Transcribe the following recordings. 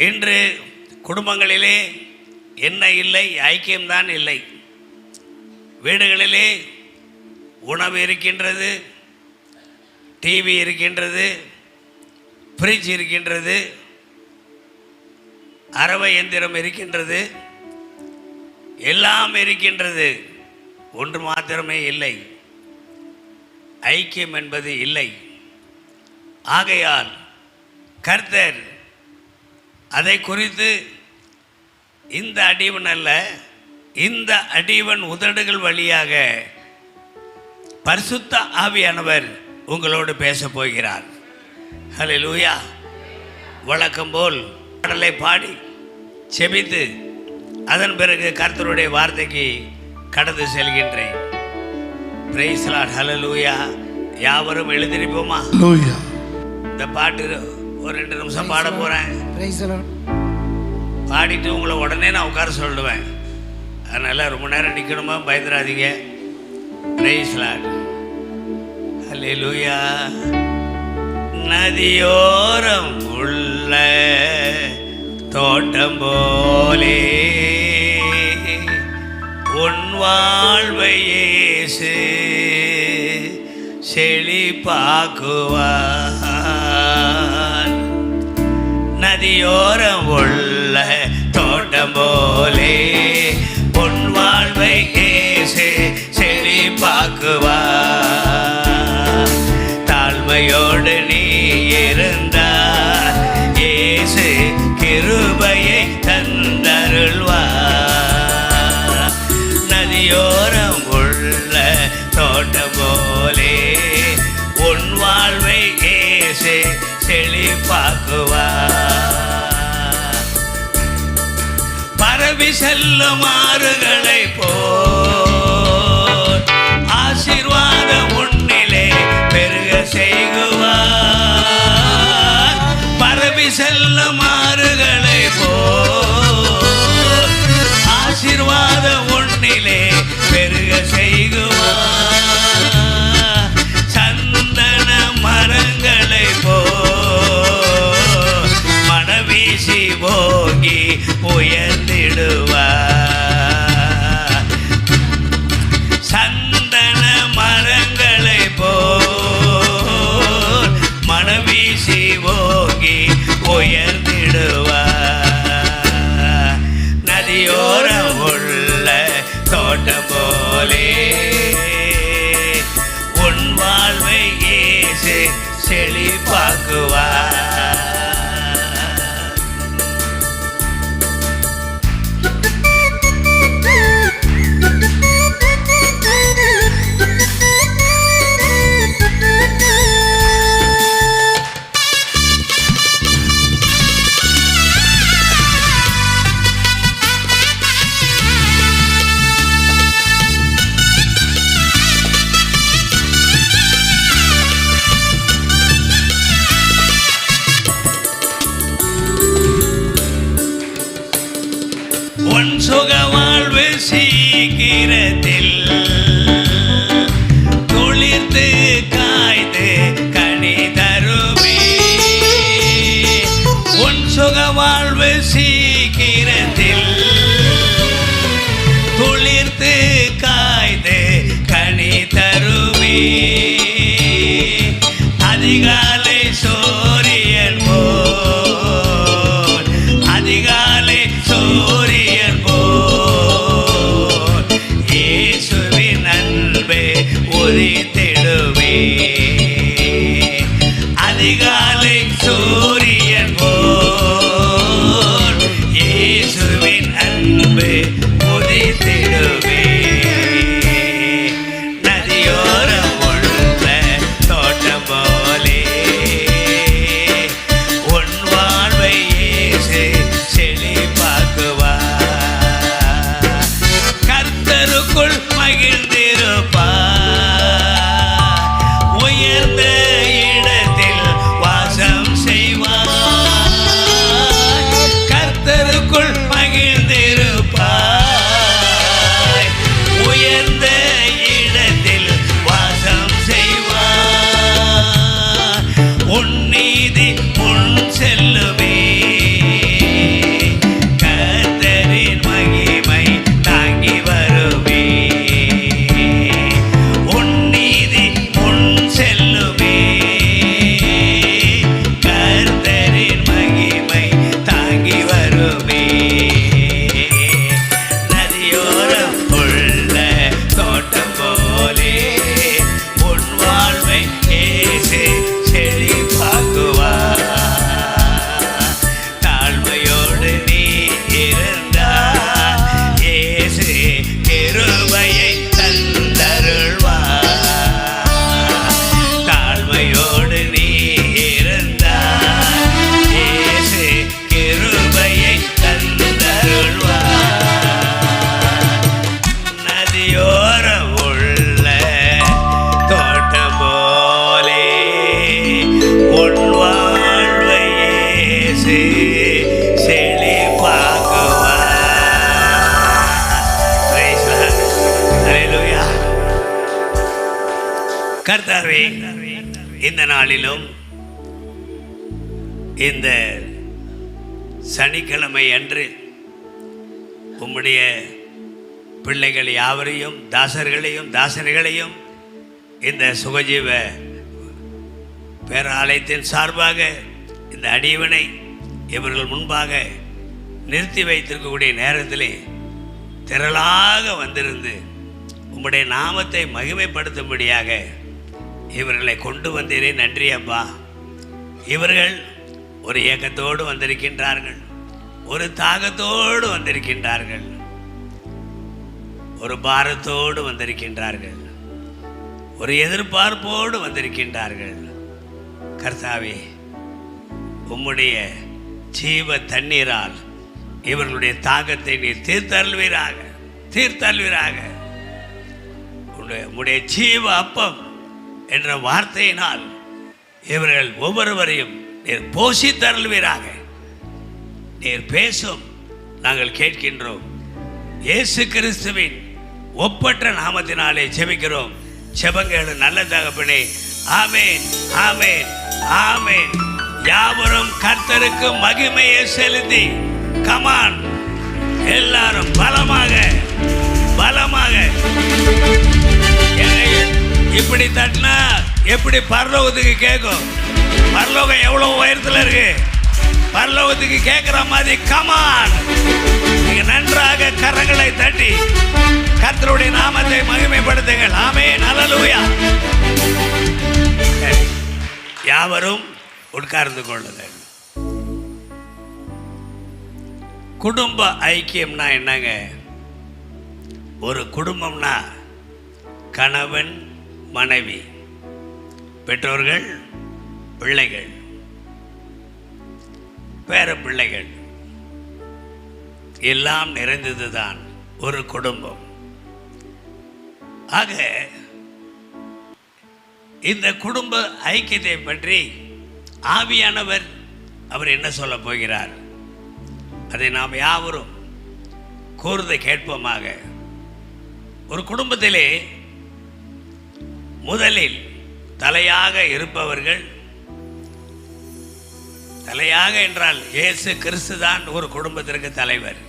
இன்று குடும்பங்களிலே என்ன இல்லை? ஐக்கியம்தான் இல்லை. வீடுகளிலே உணவு இருக்கின்றது, டிவி இருக்கின்றது, ஃப்ரிட்ஜ் இருக்கின்றது, அரவை எந்திரம் இருக்கின்றது, எல்லாம் இருக்கின்றது. ஒன்று மாத்திரமே இல்லை, ஐக்கியம் என்பது இல்லை. ஆகையால் கர்த்தர் அதை குறித்து இந்த அடிவன் அல்ல, இந்த அடிவன் உதடுகள் வழியாக பரிசுத்த ஆவியானவர் உங்களோடு பேசப் போகிறார். ஹல்லேலூயா. வழக்கம் போல் பாடலை பாடி செபித்து அதன் பிறகு கர்த்தருடைய வார்த்தைக்கு கடந்து செல்கின்றேன். Praise the lord. ஹல்லேலூயா. யாவரும் எழுந்திருப்போமா? இந்த பாட்டு ஒரு 2 நிமிஷம் பாட போறேன். பாடிட்டு உங்களை உடனே நான் உட்கார சொல்லுவேன். அதனால ரொம்ப நேரம் நிற்கணுமா பயந்துடாதீங்க. Price the lord. ஹல்லேலூயா. நதியோரம் உள்ள தோட்டம் போலே உன் வாழ்வை இயேசு செழிப்பாக்குவார். நதியோரம் உள்ள தோட்டம் போலே உன் வாழ்வை இயேசு செழிப்பாக்குவார். தாழ்மையோடு நீ இருந்தார் இயேசு கிருபையை தந்தருள்வார். நதியோரம் உள்ள தோட்டம் போலே உன் வாழ்வை இயேசு செழிப்பாக்குவார். பரவி செல்லும் ஆறுகளை போல் ஆசீர்வாதம் உன்னிலே பெருக செய்குவார். பரவி செல்லும் ஆறுகளை போல் ஆசீர்வாதம் உன்னிலே பெருக செய்குவார். சந்தன மரங்களை போல் மனவீசி போகி உயர்ந்திடுவார். சந்தன மரங்களை போல் மனவீசி போகி உயர்ந்திடுவார். நதியோரம் உள்ள தோட்டம் போலே உன் வாழ்வை இயேசு செழிப்பாக்குவார். உன் சுக வாழ்வு சீக்கிரத்தில் துளிர்த்து காய்ந்து கனி தருமே. உன் சுக வாழ்வு சீக்கிரத்தில் துளிர்த்து காய்ந்து கனி தருமே. அதிகாலை சூரியன் போல் அதிகாலை சூரியன் போல் இயேசுவின் அன்பே உதித்திடுவே. அதிகாலை சூரியன் போல் இயேசுவின் அன்பு உதித்திடுவே. நதியோரம் உள்ள தோட்டம் போலே கர்த்தாவே, இந்த நாளிலும் இந்த சனிக்கிழமை அன்று உம்முடைய பிள்ளைகள் யாவரையும், தாசர்களையும் தாசர்களையும் இந்த சுகஜீவ பேராலயத்தின் சார்பாக இந்த அடியவனை இவர்கள் முன்பாக நிறுத்தி வைத்திருக்கக்கூடிய நேரத்திலே திரளாக வந்திருந்து உம்முடைய நாமத்தை மகிமைப்படுத்தும்படியாக இவர்களை கொண்டு வந்தீரே, நன்றி அப்பா. இவர்கள் ஒரு ஏக்கத்தோடு வந்திருக்கின்றார்கள், ஒரு தாகத்தோடு வந்திருக்கின்றார்கள், ஒரு பாரத்தோடு வந்திருக்கின்றார்கள், ஒரு எதிர்பார்ப்போடு வந்திருக்கின்றார்கள். கர்த்தாவே, உம்முடைய ஜீவ தண்ணீரால் இவர்களுடைய தாகத்தை நீர் தீர்த்தருள்வீராக, தீர்த்தருள்வீராக. உம்முடைய ஜீவ அப்பம் என்ற வார்த்தையினால் இவர்கள் ஒவ்வொருவரையும் நீர் போஷித்தருள்வீராக. நீர் பேசும், நாங்கள் கேட்கின்றோம். இயேசு கிறிஸ்துவின் ஒப்பற்ற நாமத்தினாலே ஜெபிக்கிறோம். ஜெபங்கள் நல்ல தகப்பனே. ஆமென், ஆமென், ஆமென். யாவரும் கர்த்தருக்கு மகிமையை செலுத்தி, கமான் எல்லாரும் பலமாக பலமாக. இப்படி தட்டினா எப்படி பரலோகத்துக்கு கேட்கும்? பரலோகம் எவ்வளவு உயரத்தில் இருக்கு, பரலோகத்துக்கு கேட்கிற மாதிரி கமான். நீங்க நன்றாக கரங்களை தட்டி கர்த்தருடைய நாமத்தை மகிமைப்படுத்துங்கள். ஆமென், அல்லேலூயா. யாவரும் உட்கார்ந்து கொள்ளுங்கள். குடும்ப ஐக்கியம்னா என்னங்க? ஒரு குடும்பம்னா கணவன் மனைவி, பெற்றோர்கள், பிள்ளைகள், பேர பிள்ளைகள் எல்லாம் நிறைந்ததுதான் ஒரு குடும்பம். ஆக இந்த குடும்ப ஐக்கியத்தை பற்றி ஆவியானவர் அவர் என்ன சொல்ல போகிறார், அதை நாம் யாவரும் கூர்ந்து கேட்போமாக. ஒரு குடும்பத்திலே முதலில் தலையாக இருப்பவர்கள், தலையாக என்றால் இயேசு கிறிஸ்து தான் ஒரு குடும்பத்திற்கு தலைவர்.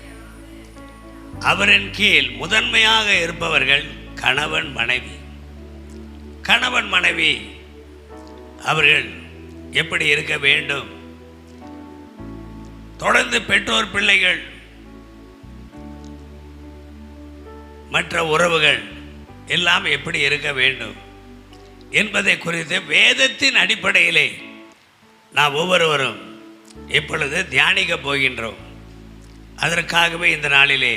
அவரின் கீழ் முதன்மையாக இருப்பவர்கள் கணவன் மனைவி. கணவன் மனைவி அவர்கள் எப்படி இருக்க வேண்டும், தொடர்ந்து பெற்றோர் பிள்ளைகள் மற்ற உறவுகள் எல்லாம் எப்படி இருக்க வேண்டும் என்பதை குறித்து வேதத்தின் அடிப்படையிலே நாம் ஒவ்வொருவரும் இப்பொழுது தியானிக்க போகின்றோம். அதற்காகவே இந்த நாளிலே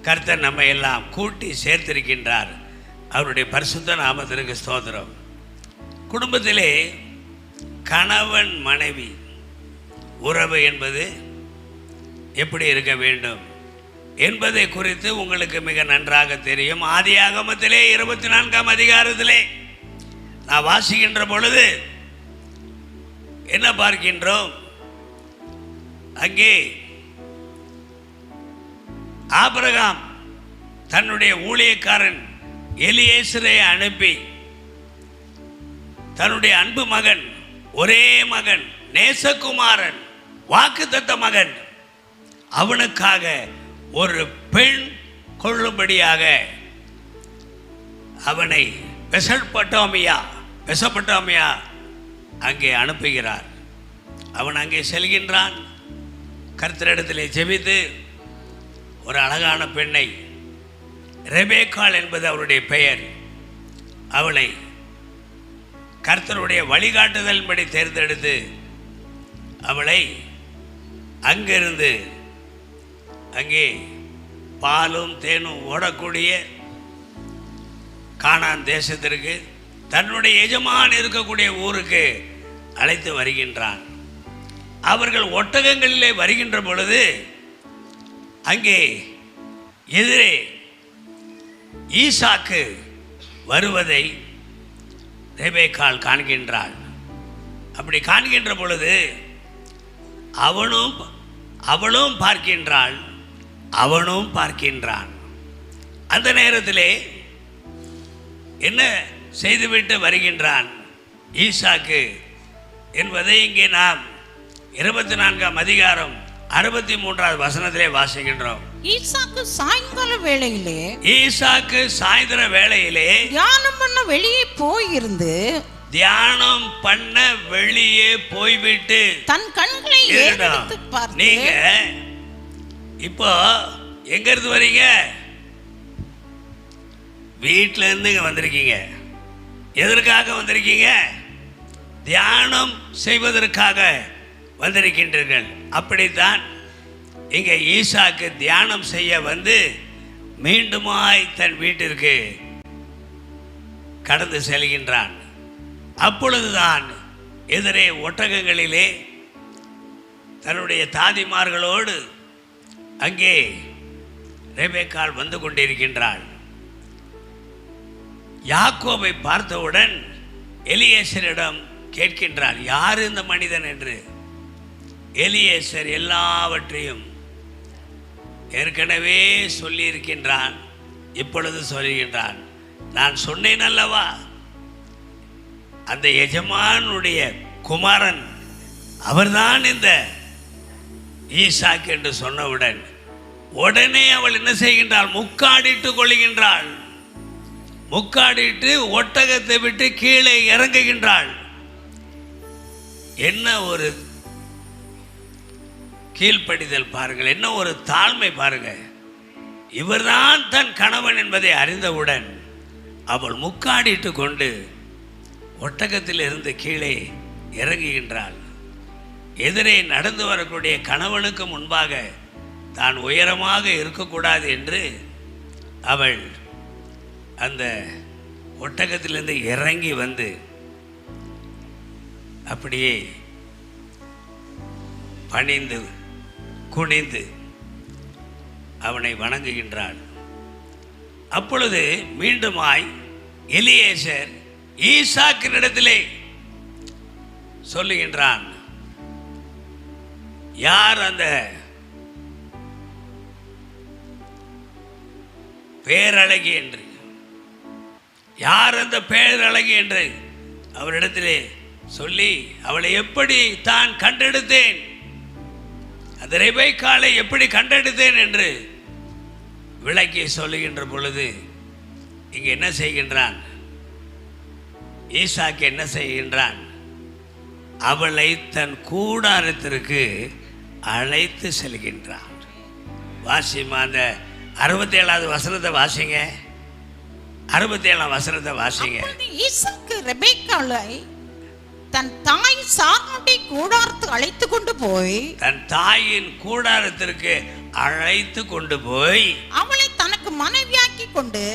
கர்த்தர் நம்மை எல்லாம் கூட்டி சேர்த்திருக்கின்றார். அவருடைய பரிசுத்த நாமத்திற்கு ஸ்தோத்திரம். குடும்பத்திலே கணவன் மனைவி உறவு என்பது எப்படி இருக்க வேண்டும் என்பதை குறித்து உங்களுக்கு மிக நன்றாக தெரியும். ஆதியாகமத்திலே 24ஆம் அதிகாரத்திலே நான் வாசிக்கின்ற பொழுது என்ன பார்க்கின்றோம்? அங்கே ஆபிரகாம் தன்னுடைய ஊழியக்காரன் எலியேசரை அனுப்பி தன்னுடைய அன்பு மகன், ஒரே மகன், நேசகுமாரன், வாக்குத்தத்த மகன், அவனுக்காக ஒரு பெண் கொள்ளும்படியாக அவனை மெசொப்பொத்தாமியா அங்கே அனுப்புகிறார். அவன் அங்கே செல்கின்றான். கர்த்தரிடத்திலே ஜெபித்து ஒரு அழகான பெண்ணை, ரெபேக்காள் என்பது அவருடைய பெயர், அவளை கர்த்தருடைய வழிகாட்டுதல்படி தேர்ந்தெடுத்து அவளை அங்கிருந்து அங்கே பாலும் தேனும் ஓடக்கூடிய கானான் தேசத்திற்கு, தன்னுடைய எஜமான் இருக்கக்கூடிய ஊருக்கு அழைத்து வருகின்றான். அவர்கள் ஒட்டகங்களிலே வருகின்ற பொழுது அங்கே எதிரே ஈசாக்கு வருவதை ரெபேக்காள் காண்கின்றாள். அப்படி காண்கின்ற பொழுது அவளும் பார்க்கின்றாள், அவனும் பார்க்கின்றான். அந்த நேரத்திலே என்ன செய்துவிட்டு வருகின்றான் ஈசாக்கு என்பதை இங்கே நாம் 24ஆம் அதிகாரம் 63வது வசனத்திலே வாசிக்கின்றோம். ஈசாக்கு சாயங்கால வேளையிலே தியானம் பண்ண வெளியே போயிருந்து போய்விட்டு தன் கண்களை ஏறெடுத்து பார்த்து. நீங்க இப்போ எங்க இருந்து வரீங்க? வீட்டில இருந்து இங்க வந்திருக்கீங்க. எதற்காக வந்திருக்கீங்க? தியானம் செய்வதற்காக வந்திருக்கின்றீர்கள். அப்படித்தான் இங்கே ஈசாக்கு தியானம் செய்ய வந்து மீண்டுமாய் தன் வீட்டிற்கு கடந்து செல்கின்றான். அப்பொழுதுதான் எதிரே ஒட்டகங்களிலே தன்னுடைய தாதிமார்களோடு அங்கே ரெபெக்காள் வந்து கொண்டிருக்கின்றாள். யாக்கோபை பார்த்தவுடன் எலியேசரிடம் கேட்கின்றாள், யார் இந்த மனிதன் என்று. எலியேசர் எல்லாவற்றையும் ஏற்கனவே சொல்லியிருக்கின்றான். இப்பொழுது சொல்லுகின்றான், நான் சொன்னேன் அல்லவா, அந்த எஜமானுடைய குமாரன் அவர்தான் இந்த ஈசாக்கு என்று சொன்னவுடன் உடனே அவள் என்ன செய்கின்றாள்? முக்காடிட்டு கொள்ளுகின்றாள். முக்காடிட்டு ஒட்டகத்தை விட்டு கீழே இறங்குகின்றாள். என்ன ஒரு கீழ்ப்படிதல் பாருங்கள், என்ன ஒரு தாழ்மை பாருங்கள். இவர்தான் தன் கணவன் என்பதை அறிந்தவுடன் அவள் முக்காடிட்டு கொண்டு ஒட்டகத்தில் இருந்து கீழே இறங்குகின்றாள். எதிரே நடந்து வரக்கூடிய கணவனுக்கு முன்பாக தான் உயரமாக இருக்கக்கூடாது என்று அவள் அந்த ஒட்டகத்திலிருந்து இறங்கி வந்து அப்படியே பணிந்து குனிந்து அவனை வணங்குகின்றாள். அப்பொழுது மீண்டுமாய் எலியேசர் ஈசாக்கினிடத்திலே சொல்லுகின்றான், யார் அந்த பேரழகி என்று, யார் அந்த பேரழகி என்று அவரிடத்திலே சொல்லி அவளை எப்படி தான் கண்டெடுத்தேன், அந்த ரெபெக்காளை எப்படி கண்டெடுத்தேன் என்று விளக்கி சொல்லுகின்ற பொழுது இங்கே என்ன செய்கின்றான் ஈசாக்கு? என்ன செய்கின்றான்? அவளை தன் கூடாரத்திற்கு அழைத்து செல்கின்றான். வாசிமா அந்த 67வது வசனத்தை வாசிங்க. 67ஆம் வசனத்தை வாசிங்க. ஈசாக்கு ரெபெக்காளை தன் தாய் சாராளுடைய கூடாரத்துக்கு அழைத்து கொண்டு போய், தன் தாயின் கூடாரத்திற்கு அழைத்து கொண்டு போய் அவளை தனக்கு மனைவியாக்கி கொண்டு,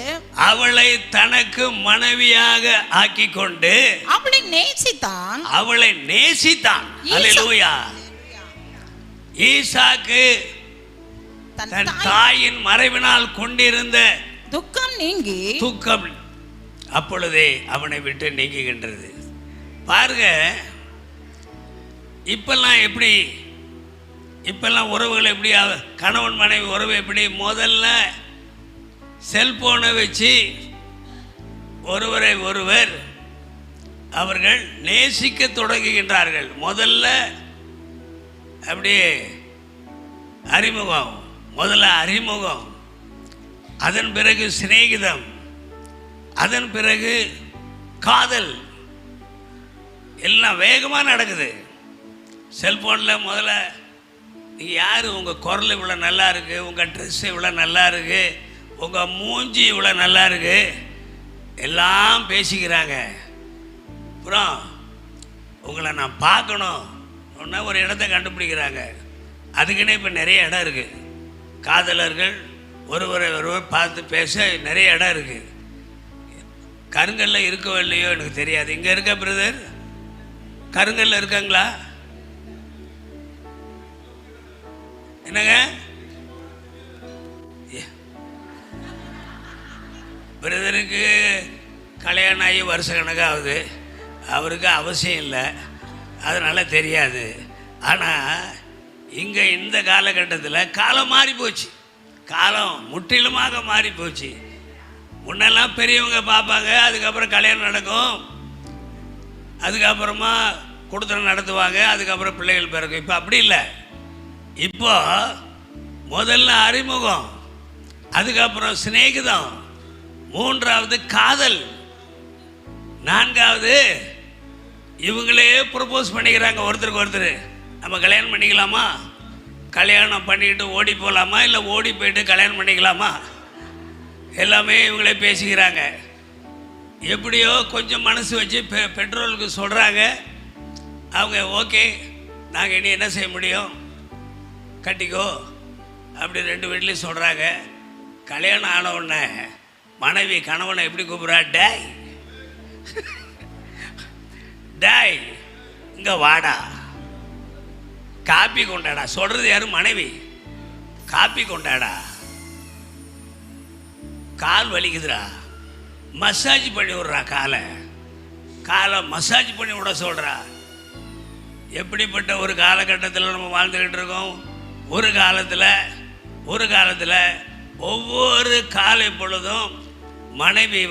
அவளை தனக்கு மனைவியாக ஆக்கி கொண்டு அவளை நேசித்தான். அவளை நேசித்தான். அல்லேலூயா. ஈசாக்கு தன் தாயின் மறைவினால் கொண்டிருந்த துக்கம் நீங்கி, துக்கம் அப்பொழுதே அவனை விட்டு நீங்குகின்றது. பாருங்க, இப்பெல்லாம் உறவுகள் எப்படி, கணவன் மனைவி உறவு எப்படி, முதல்ல செல்போனை வச்சு ஒருவரை ஒருவர் அவர்கள் நேசிக்க தொடங்குகின்றார்கள். முதல்ல அப்படியே அறிமுகம், அதன் பிறகு சிநேகிதம், அதன் பிறகு காதல், எல்லாம் வேகமாக நடக்குது. செல்ஃபோனில் முதல்ல நீங்கள் யார், உங்கள் குரல் இவ்வளோ நல்லா இருக்குது, உங்கள் ட்ரெஸ் இவ்வளோ நல்லா இருக்குது, உங்கள் மூஞ்சி இவ்வளோ நல்லா இருக்குது, எல்லாம் பேசிக்கிறாங்க. அப்புறம் உங்களை நான் பார்க்கணும் ஒன்றா ஒரு இடத்த கண்டுபிடிக்கிறாங்க. அதுக்குன்னே இப்போ நிறைய இடம் இருக்குது. காதலர்கள் ஒருவரை பார்த்து பேச நிறைய இடம் இருக்குது. கருங்கல்ல இருக்கோ இல்லையோ எனக்கு தெரியாது. இங்கே இருக்க பிரதர், கருங்கல்ல இருக்காங்களா? என்னங்க பிரதருக்கு கல்யாணம் ஆகி வருஷ கணக்காகுது, அவருக்கு அவசியம் இல்லை, அதனால் தெரியாது. ஆனால் இங்கே இந்த காலகட்டத்தில் காலம் மாறி போச்சு, காலம் முற்றிலுமாக மாறி போச்சு. முன்னெல்லாம் பெரியவங்க பார்ப்பாங்க, அதுக்கப்புறம் கல்யாணம் நடக்கும், அதுக்கப்புறமா கொடுத்தனம் நடத்துவாங்க, அதுக்கப்புறம் பிள்ளைகள் பிறக்கும். இப்போ அப்படி இல்லை. இப்போ முதல்ல அறிமுகம், அதுக்கப்புறம் சிநேகிதம், மூன்றாவது காதல், நான்காவது இவங்களே ப்ரப்போஸ் பண்ணிக்கிறாங்க ஒருத்தருக்கு ஒருத்தர். நம்ம கல்யாணம் பண்ணிக்கலாமா, கல்யாணம் பண்ணிக்கிட்டு ஓடி போகலாமா, இல்லை ஓடி போயிட்டு கல்யாணம் பண்ணிக்கலாமா, எல்லாமே இவங்களே பேசிக்கிறாங்க. எப்படியோ கொஞ்சம் மனசு வச்சு பெட்ரோலுக்கு சொல்கிறாங்க. அவங்க ஓகே, நாங்கள் இனி என்ன செய்ய முடியும், கட்டிக்கோ அப்படி ரெண்டு வீட்லேயும் சொல்கிறாங்க. கல்யாணம் ஆன உடனே மனைவி கணவனை எப்படி கூப்பிட்றா, டேய் டேய் இங்கே வாடா, காப்பி கொண்டாடா. சொல்கிறது யாரும், மனைவி. காப்பி கொண்டாடா, கால் வலிக்குதுடா, மசாஜ் பண்ணி விட்றா, காலை மசாஜ் பண்ணி விட சொல்கிறா. எப்படிப்பட்ட ஒரு காலகட்டத்தில் நம்ம வாழ்ந்துக்கிட்டு இருக்கோம். ஒரு காலத்தில் ஒவ்வொரு காலை பொழுதும் மனைவி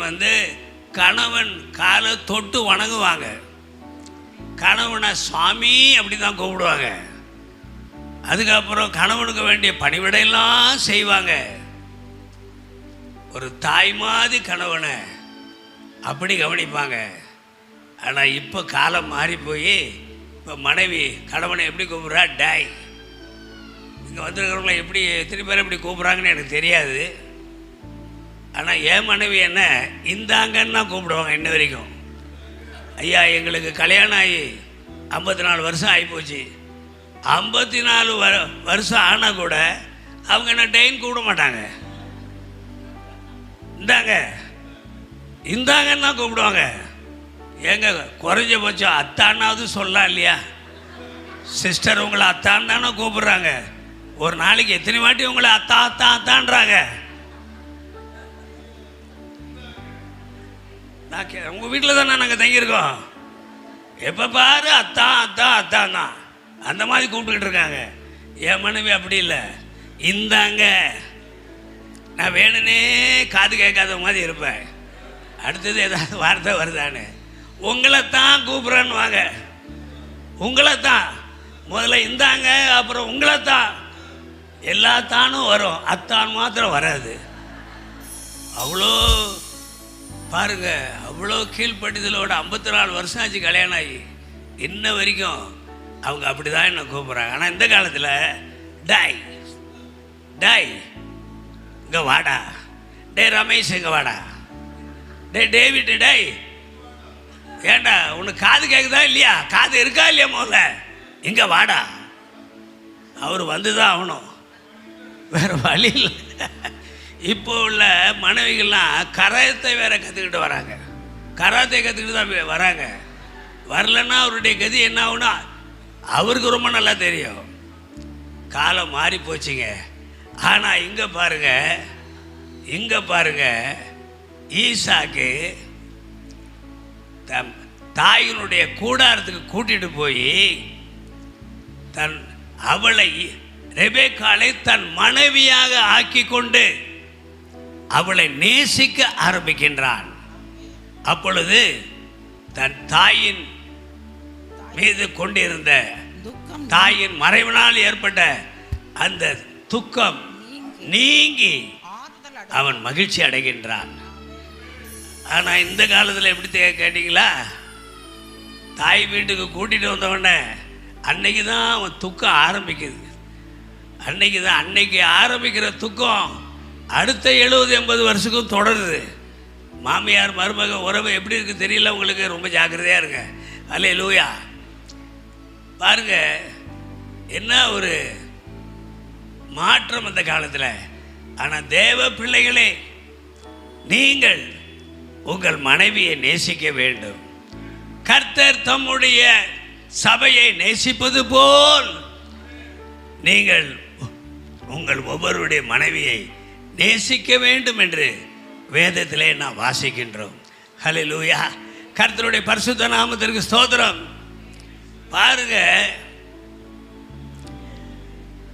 கணவன் காலை தொட்டு வணங்குவாங்க. கணவனை சாமி அப்படி தான் கூப்பிடுவாங்க. அதுக்கப்புறம் கணவனுக்கு வேண்டிய பணிவிடையெல்லாம் செய்வாங்க. ஒரு தாய் மாதிரி கணவனை அப்படி கவனிப்பாங்க. ஆனால் இப்போ காலம் மாறி போய் இப்போ மனைவி கணவனை எப்படி கூப்பிட்றா, டாய். இங்கே வந்துருக்கிறவங்கள எப்படி எத்தனை பேர் எப்படி கூப்பிட்றாங்கன்னு எனக்கு தெரியாது. ஆனால் என் மனைவி என்ன இந்தாங்கன்னு தான் கூப்பிடுவாங்க இன்ன வரைக்கும். ஐயா, எங்களுக்கு கல்யாணம் ஆகி 54 வருஷம் ஆகிப்போச்சு. 54 வருஷம் ஆனால் கூட அவங்க என்ன டைன் கூப்பிட மாட்டாங்க. இந்தாங்கன்னு தான் கூப்பிடுவாங்க. ஏங்க, குறைஞ்சபட்சம் அத்தானாவது சொல்லலாம் இல்லையா? சிஸ்டர் உங்களை அத்தான் தானே கூப்பிடுறாங்க. ஒரு நாளைக்கு எத்தனை வாட்டி உங்களை அத்தா அத்தா அத்தான்றாங்க. நான் உங்கள் வீட்டில் தானே நாங்கள் தங்கியிருக்கோம். எப்போ பாரு அத்தா அத்தா அத்தான் தான் அந்த மாதிரி கூப்பிட்டுக்கிட்டு இருக்காங்க. என் மனைவி அப்படி இல்லை. இந்தாங்க. நான் வேணுனே காது கேட்காத மாதிரி இருப்பேன். அடுத்தது ஏதாவது வார்த்தை வருதானே, உங்களைத்தான் கூப்பிட்றேன்னு வாங்க. உங்களைத்தான் முதல்ல இந்தாங்க, அப்புறம் உங்களைத்தான். எல்லாத்தானும் வரும், அத்தான் மாத்திரம் வராது. அவ்வளோ பாருங்க, அவ்வளோ கீழ்ப்படிதலோட 54 வருஷம் ஆச்சு கல்யாணம் ஆகி. இன்ன வரைக்கும் அவங்க அப்படி தான் என்ன கூப்பிட்றாங்க. ஆனால் இந்த காலத்தில் டாய் டாய் இங்கே வாடா, டே ரமேஷ் இங்கே வாடா, டே டேவிட் டேய் ஏண்டா உனக்கு காது கேட்குதா இல்லையா, காது இருக்கா இல்லையா, முதல்ல இங்கே வாடா. அவர் வந்து தான் ஆகணும், வேறு வழி இல்லை. இப்போ உள்ள மனைவிகள்லாம் கராத்தை வேற கற்றுக்கிட்டு வராங்க. கராத்தை கற்றுக்கிட்டு தான் வராங்க. வரலன்னா அவருடைய கதி என்ன ஆகுனா அவருக்கு ரொம்ப நல்லா தெரியும். காலம் மாறி போச்சுங்க. ஆனால் இங்கே பாருங்க ஈசாக்கு தாயினுடைய கூடாரத்துக்கு கூட்டிட்டு போய் அவளை ரெபேக்காளை தன் மனைவியாக ஆக்கி கொண்டு அவளை நேசிக்க ஆரம்பிக்கின்றான். அப்பொழுது தன் தாயின் மீது கொண்டிருந்த தாயின் மறைவினால் ஏற்பட்ட அந்த துக்கம் நீங்கி அவன் மகிழ்ச்சி அடைகின்றான். ஆனால் இந்த காலத்தில் எப்படி கேட்டீங்களா, தாய் வீட்டுக்கு கூட்டிகிட்டு வந்தவொடனே அன்னைக்கு தான் அவன் துக்கம் ஆரம்பிக்குது. அன்னைக்கு ஆரம்பிக்கிற துக்கம் அடுத்த 70-80 வருஷத்துக்கும் தொடருது. மாமியார் மருமக உறவு எப்படி இருக்கு தெரியல உங்களுக்கு, ரொம்ப ஜாக்கிரதையாக இருங்க. அல்லேலூயா. பாருங்க என்ன ஒரு மாற்றம் அந்த காலத்தில். ஆனால் தேவ பிள்ளைகளே, நீங்கள் உங்கள் மனைவியை நேசிக்க வேண்டும். கர்த்தர் தம்முடைய சபையை நேசிப்பது போல் நீங்கள் உங்கள் ஒவ்வொருடைய மனைவியை நேசிக்க வேண்டும் என்று வேதத்திலே நாம் வாசிக்கின்றோம். ஹல்லேலூயா. கர்த்தருடைய பரிசுத்த நாமத்திற்கு ஸ்தோத்திரம். பாருங்க,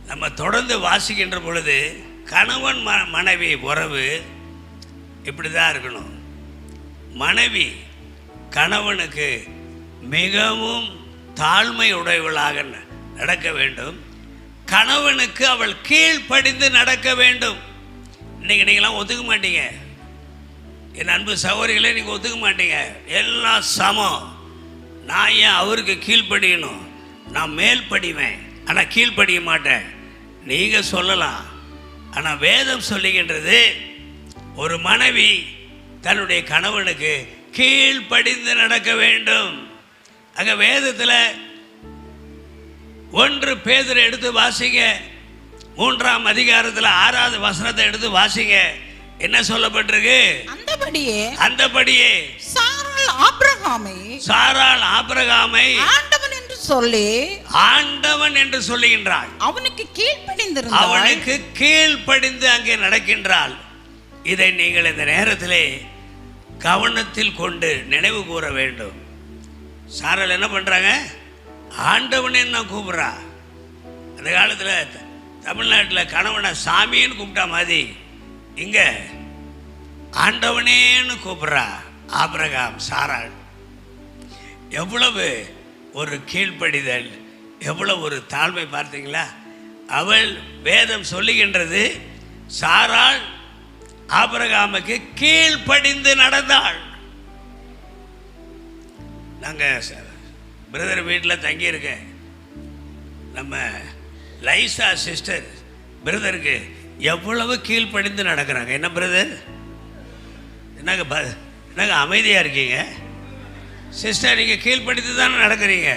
நம்ம தொடர்ந்து வாசிக்கின்ற பொழுது கணவன் மனைவி உறவு இப்படி தான் இருக்கணும். மனைவி கணவனுக்கு மிகவும் தாழ்மை உடையவளாக நடக்க வேண்டும். கணவனுக்கு அவள் கீழ்ப்படிந்து நடக்க வேண்டும். இன்னைக்கு நீங்களாம் ஒத்துக்க மாட்டீங்க. என் அன்பு சகோதரிகளே, நீங்கள் ஒத்துக்க மாட்டீங்க. எல்லாம் சமம். நான் ஏன் அவருக்கு கீழ்ப்படியணும்? நான் மேல் படிவேன், ஆனால் கீழ்ப்படிய மாட்டேன். நீங்கள் சொல்லலாம், ஆனால் வேதம் சொல்லுகின்றது ஒரு மனைவி தன்னுடைய கணவனுக்கு கீழ்ப்படிந்து நடக்க வேண்டும். அங்கே வேதத்தில் 1 பேதுரு எடுத்து வாசிங்க, 3ஆம் அதிகாரத்தில் 6வது வசனத்தை எடுத்து வாசிங்க. என்ன சொல்லப்பட்டிருக்கு? அந்தபடியே சாராள் ஆபிரகாமை ஆண்டவன் என்று சொல்லுகின்றாள். அவனுக்கு கீழ்ப்படிந்து அங்கே நடக்கின்றாள். இதை நீங்கள் இந்த நேரத்திலே கவனத்தில் கொண்டு நினைவு கூற வேண்டும். சாராள் என்ன பண்றாங்க? ஆண்டவனே நான் கூப்பிட்றா. அந்த காலத்தில் தமிழ்நாட்டில் கணவனை சாமின்னு கூப்பிட்டா மாதிரி இங்க ஆண்டவனேன்னு கூப்பிட்றா ஆபிரகாம் சாராள். எவ்வளவு ஒரு கீழ்ப்படிதல், எவ்வளவு ஒரு தாழ்மை பார்த்தீங்களா? அவள் வேதம் சொல்லுகின்றது சாராள் ஆபிரகாமுக்கு கீழ்ப்படிந்து நடந்தாள். நாங்கள் பிரதர் வீட்டில் தங்கியிருக்கேன். நம்ம லைசா சிஸ்டர் பிரதருக்கு எவ்வளவு கீழ்ப்படிந்து நடக்கிறாங்க. என்ன பிரதர், என்னங்க அமைதியாக இருக்கீங்க? சிஸ்டர், நீங்கள் கீழ்ப்படித்து தானே நடக்கிறீங்க.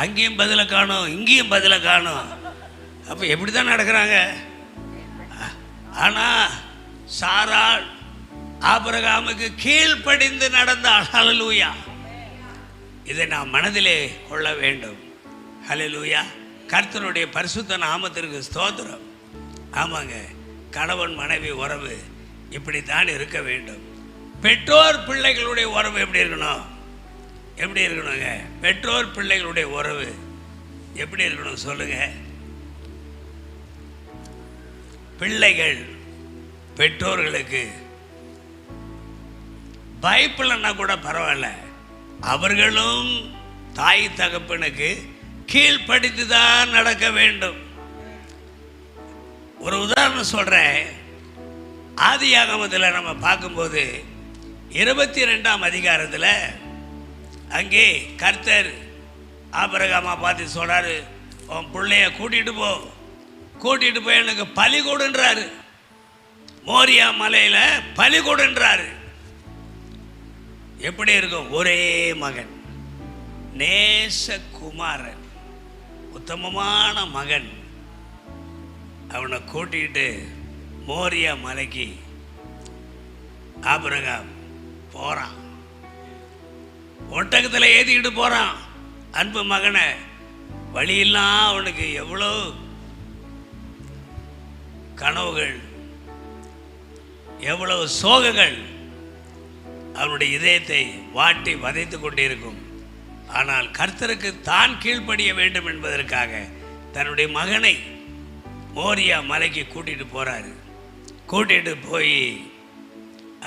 அங்கேயும் பதிலை காணும், இங்கேயும் பதிலை காணும். அப்போ எப்படி தான் நடக்கிறாங்க? ஆனால் சாராள் ஆபிரகாமுக்கு கீழ்ப்படிந்து நடந்தாள். ஹல்லேலூயா. இதை நாம் மனதிலே கொள்ள வேண்டும். ஹல்லேலூயா. கர்த்தருடைய பரிசுத்த நாமத்திற்கு ஸ்தோத்திரம். ஆமாங்க, கணவன் மனைவி உறவு இப்படித்தான் இருக்க வேண்டும். பெற்றோர் பிள்ளைகளுடைய உறவு எப்படி இருக்கணும்? எப்படி இருக்கணுங்க? பெற்றோர் பிள்ளைகளுடைய உறவு எப்படி இருக்கணும் சொல்லுங்க. பிள்ளைகள் பெற்றோர்களுக்கு பயப்படலன்னா கூட பரவாயில்ல, அவர்களும் தாய் தகப்பனுக்கு கீழ்ப்படித்து தான் நடக்க வேண்டும். ஒரு உதாரணம் சொல்கிறேன். ஆதியாகமத்தில் நம்ம பார்க்கும்போது 22ஆம் அதிகாரத்தில் அங்கே கர்த்தர் ஆபிரகாமை பார்த்து சொல்கிறாரு, உன் பிள்ளைய கூட்டிகிட்டு போய் எனக்கு பலி கொடுன்றாரு. மோரியா மலையில் பலி கொடுன்றாரு. எப்படி இருக்கும்? ஒரே மகன், நேசகுமாரன், உத்தமமான மகன். அவனை கூட்டிகிட்டு மோரியா மலைக்கு ஆபிரகாம் போகிறான். ஒட்டகத்தில் ஏற்றிக்கிட்டு போகிறான் அன்பு மகனை. வழியெல்லாம் அவனுக்கு எவ்வளோ கனவுகள், எவ்வளவு சோகங்கள் அவனுடைய இதயத்தை வாட்டி வதைத்து கொண்டிருக்கும். ஆனால் கர்த்தருக்கு தான் கீழ்ப்படிய வேண்டும் என்பதற்காக தன்னுடைய மகனை மோரியா மலைக்கு கூட்டிகிட்டு போகிறாரு. கூட்டிகிட்டு போய்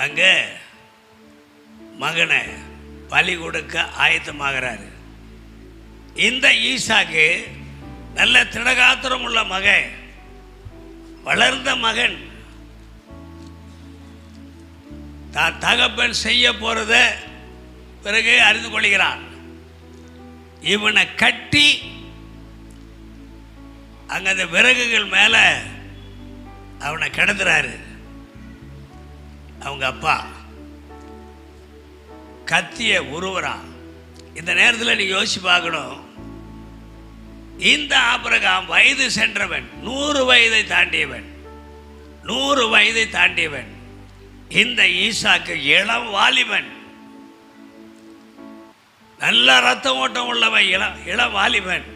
அங்கே மகனை பலி கொடுக்க ஆயத்தமாகிறாரு. இந்த ஈசாக்கு நல்ல திடகாத்திரம் உள்ள மகன், வளர்ந்த மகன். தான் தகப்பன் செய்ய போறத பிறகு அறிந்து கொள்கிறான். இவனை கட்டி அங்க அந்த விறகுகள் மேல அவனை கிடத்துறாரு. அவங்க அப்பா கத்திய உருவறான். இந்த நேரத்தில் நீ யோசிச்சு பார்க்கணும். இந்த ஆபிரகாம் வயது சென்றவன், 100 வயதை தாண்டியவன், 100 வயதை தாண்டியவன். இந்த ஈசாக்கு இளம் வாலிபன், நல்ல ரத்த ஓட்டம் உள்ளவன், இளம் வாலிபன்.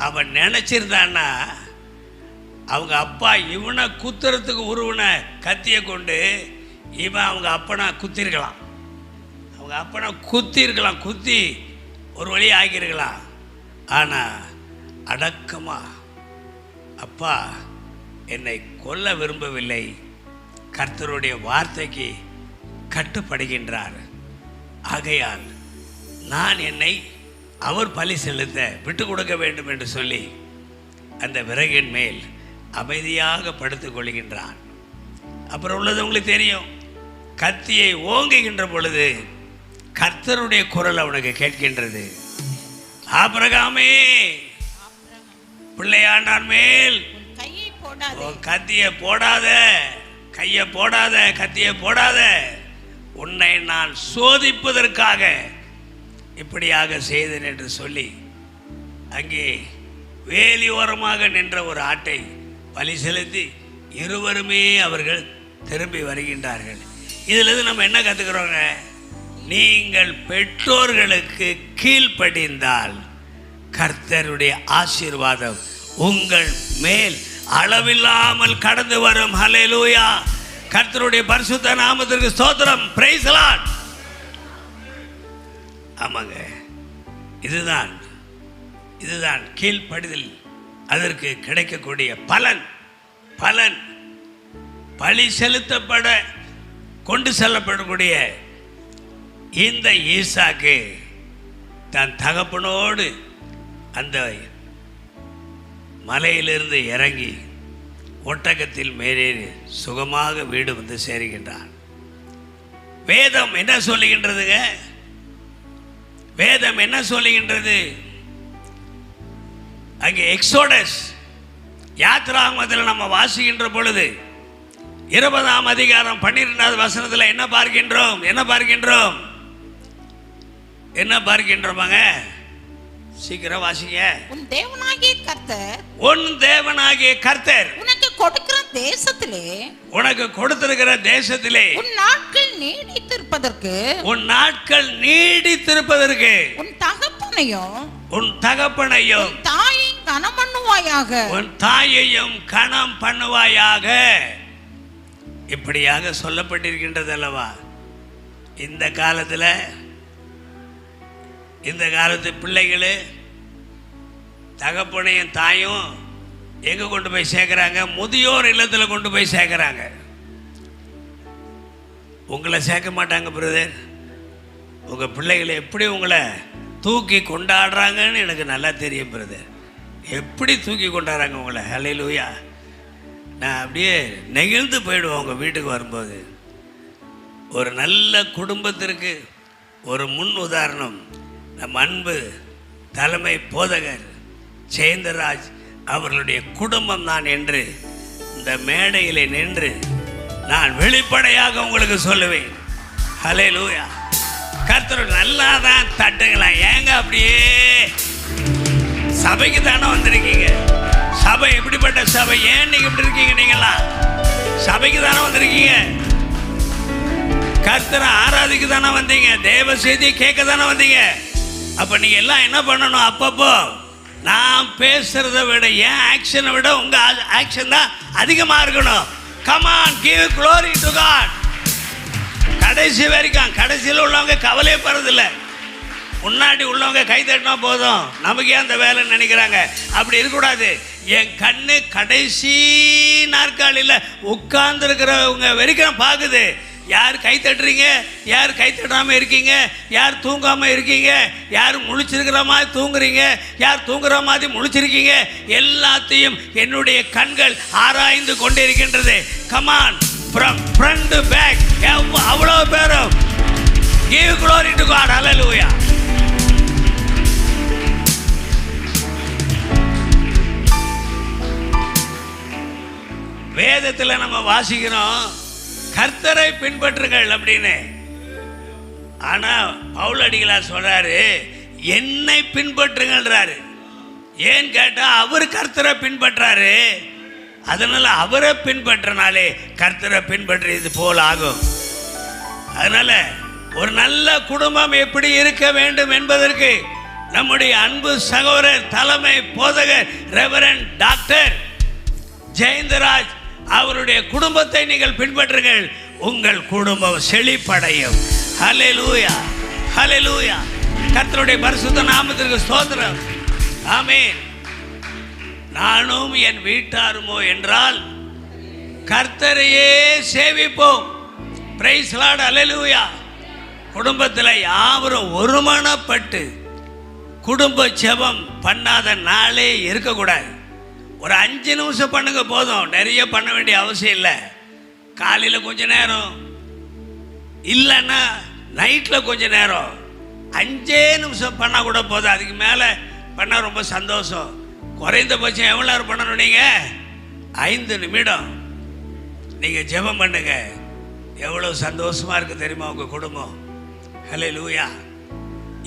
அவன் நினைச்சிருந்தான்னா அவங்க அப்பா இவனை குத்துறதுக்கு உருவன கத்தியை கொண்டு இவன் அவங்க அப்பனை குத்திருக்கலாம். அவங்க அப்பனை குத்திருக்கலாம், குத்தி ஒரு வழி ஆக்கியிருக்கலாம். ஆனால் அடக்கமா, அப்பா என்னை கொல்ல விரும்பவில்லை, கர்த்தருடைய வார்த்தைக்கு கட்டுப்படுகின்றார். ஆகையால் நான் என்னை அவர் பலி செலுத்த விட்டு கொடுக்க வேண்டும் என்று சொல்லி அந்த விறகின் மேல் அமைதியாக படுத்துக் கொள்கின்றான். அப்புறம் உள்ளது உங்களுக்கு தெரியும். கத்தியை ஓங்குகின்ற பொழுது கர்த்தருடைய குரல் அவனுக்கு கேட்கின்றது. ஆபிரகாமே, பிள்ளையாண்டான் மேல் கையை போடாதே, கத்தியை போடாத, கையை போடாத, கத்தியை போடாத, உன்னை நான் சோதிப்பதற்காக இப்படியாக செய்தேன் என்று சொல்லி அங்கே வேலியோரமாக நின்ற ஒரு ஆட்டை பலி செலுத்தி இருவருமே அவர்கள் திரும்பி வருகின்றார்கள். இதிலிருந்து நம்ம என்ன கற்றுக்கிறோங்க? நீங்கள் பெற்றோர்களுக்கு கீழ்ப்படிந்தால் கர்த்தருடைய ஆசீர்வாதம் உங்கள் மேல் அளவில்லாமல் கடந்து வரும். ஹல்லேலூயா! கர்த்தருடைய பரிசுத்த நாமத்திற்கு ஸ்தோத்திரம். Price the Lord. ஆமாங்க, இதுதான் கீழ்ப்படிதல், அதற்கு கிடைக்கக்கூடிய பலன். பலி செலுத்தப்பட கொண்டு செல்லப்படக்கூடிய இந்த ஈசாக்கு தன் தகப்பனோடு அந்த மலையிலிருந்து இறங்கி ஒட்டகத்தில் மேலேறி சுகமாக வீடு வந்து சேருகின்றான். வேதம் என்ன சொல்லுகின்றதுங்க? வேதம் என்ன சொல்லுகின்றது? அங்கே எக்ஸோடஸ் யாத்ராகமத்தில் நம்ம வாசிக்கின்ற பொழுது 20ஆம் அதிகாரம் 12வது வசனத்தில் என்ன பார்க்கின்றோமாங்க? சீக்கிரம் வாசிங்க. உன் தேவனாகிய கர்த்தர் உனக்கு கொடுத்திருக்கிற தேசத்திலே உன் நாட்கள் நீடித்திருப்பதற்கு உன் தகப்பனையும் உன் தாயையும் கனம் பண்ணுவாயாக. இப்படியாக சொல்லப்பட்டிருக்கின்றது அல்லவா? இந்த காலத்து பிள்ளைகளே தகப்பனையும் தாயும் எங்கே கொண்டு போய் சேர்க்குறாங்க? முதியோர் இல்லத்தில் கொண்டு போய் சேர்க்குறாங்க. உங்களை சேர்க்க மாட்டாங்க பிரதர். உங்கள் பிள்ளைகளை எப்படி உங்களை தூக்கி கொண்டாடுறாங்கன்னு எனக்கு நல்லா தெரியும் பிரதர். எப்படி தூக்கி கொண்டாடுறாங்க உங்களை. ஹல்லேலூயா! நான் அப்படியே நெகிழ்ந்து போயிடுவேன் உங்கள் வீட்டுக்கு வரும்போது. ஒரு நல்ல குடும்பத்திற்கு ஒரு முன் உதாரணம் நம் அன்பு தலைமை போதகர் ஜெயந்தராஜ் அவர்களுடைய குடும்பம் தான் என்று இந்த மேடையிலே நின்று நான் வெளிப்படையாக உங்களுக்கு சொல்லுவேன். ஹல்லேலூயா! கர்த்தர் நல்லா தான் தட்டுங்களா. ஏங்க அப்படியே சபைக்கு தானே வந்திருக்கீங்க? சபை எப்படிப்பட்ட சபை? ஏன் நீங்க இப்படி இருக்கீங்க? நீங்களா சபைக்கு தானே வந்திருக்கீங்க. கர்த்தரை ஆராதிக்க தானே வந்தீங்க. தேவ செய்தி கேட்க தானே வந்தீங்க. அப்ப நீங்க எல்லாம் என்ன பண்ணணும்? அப்பப்போ நான் பேசுறதை விட என் ஆக்ஷனை விட உங்க ஆக்ஷன் தான் அதிகமா இருக்கணும். Come on, give glory to God. கடைசி வரைக்கும் கடைசியில் உள்ளவங்க கவலைப்படுறதில்லை. முன்னாடி உள்ளவங்க கை தட்டினா போதும், நமக்கே அந்த வேலை நினைக்கிறாங்க. அப்படி இருக்கக்கூடாது. என் கண்ணு கடைசி நாற்காலியில் உட்கார்ந்து இருக்கிறவங்க வரைக்கும் பார்க்குது. யார் கை தட்டுறீங்க, யார் கை தட்டாமல் இருக்கீங்க, யார் தூங்காமல் இருக்கீங்க, யார் முழிச்சிருக்கிற மாதிரி தூங்குறீங்க, யார் தூங்குற மாதிரி முழிச்சிருக்கீங்க, எல்லாத்தையும் என்னுடைய கண்கள் ஆராய்ந்து கொண்டே இருக்கின்றது. Come on, from front to back, அவ்வளோ பேரும் give glory to God. Hallelujah. வேதத்தில் நம்ம வாசிக்கிறோம் கர்த்தரை பின்பற்றுங்கள் அப்படின்னு. ஆனா பவுல் அடிகளார் சொல்றாரு என்னை பின்பற்றுங்கள்ன்றாரு. ஏன் கேட்டா அவர் கர்த்தரை பின்பற்றாரு. அதனால அவரை பின்பற்றினாலே கர்த்தரை பின்பற்றியது போல் ஆகும். அதனால ஒரு நல்ல குடும்பம் எப்படி இருக்க வேண்டும் என்பதற்கு நம்முடைய அன்பு சகோதரர் தலைமை போதகர் ரெவரண்ட் டாக்டர் ஜெயந்தராஜ் அவருடைய குடும்பத்தை நீங்கள் பின்பற்றுங்கள். உங்கள் குடும்பம் செழிப்படையும். ஹல்லேலூயா, ஹல்லேலூயா. கர்த்தருடைய பரிசுத்த நாமத்திற்கு ஸ்தோத்திரம். ஆமென். நானும் என் வீட்டாருமோ என்றால் கர்த்தரையே சேவிப்போம். பிரைஸ் லார்ட், அல்லேலூயா. குடும்பத்தில் யாவரும் ஒருமனப்பட்டு குடும்ப ஜெபம் பண்ணாத நாளே இருக்கக்கூடாது. ஒரு 5 நிமிஷம் பண்ணுங்க போதும், நிறைய பண்ண வேண்டிய அவசியம் இல்லை. காலையில் கொஞ்ச நேரம், இல்லைன்னா நைட்டில் கொஞ்ச நேரம், 5 நிமிஷம் பண்ணால் கூட போதும். அதுக்கு மேலே பண்ணால் ரொம்ப சந்தோஷம். குறைந்தபட்சம் எவ்வளோ நேரம் பண்ணணும்? நீங்கள் 5 நிமிடம் நீங்கள் ஜெபம் பண்ணுங்க. எவ்வளோ சந்தோஷமாக இருக்குது தெரியுமா உங்கள் குடும்பம்? ஹல்லேலூயா.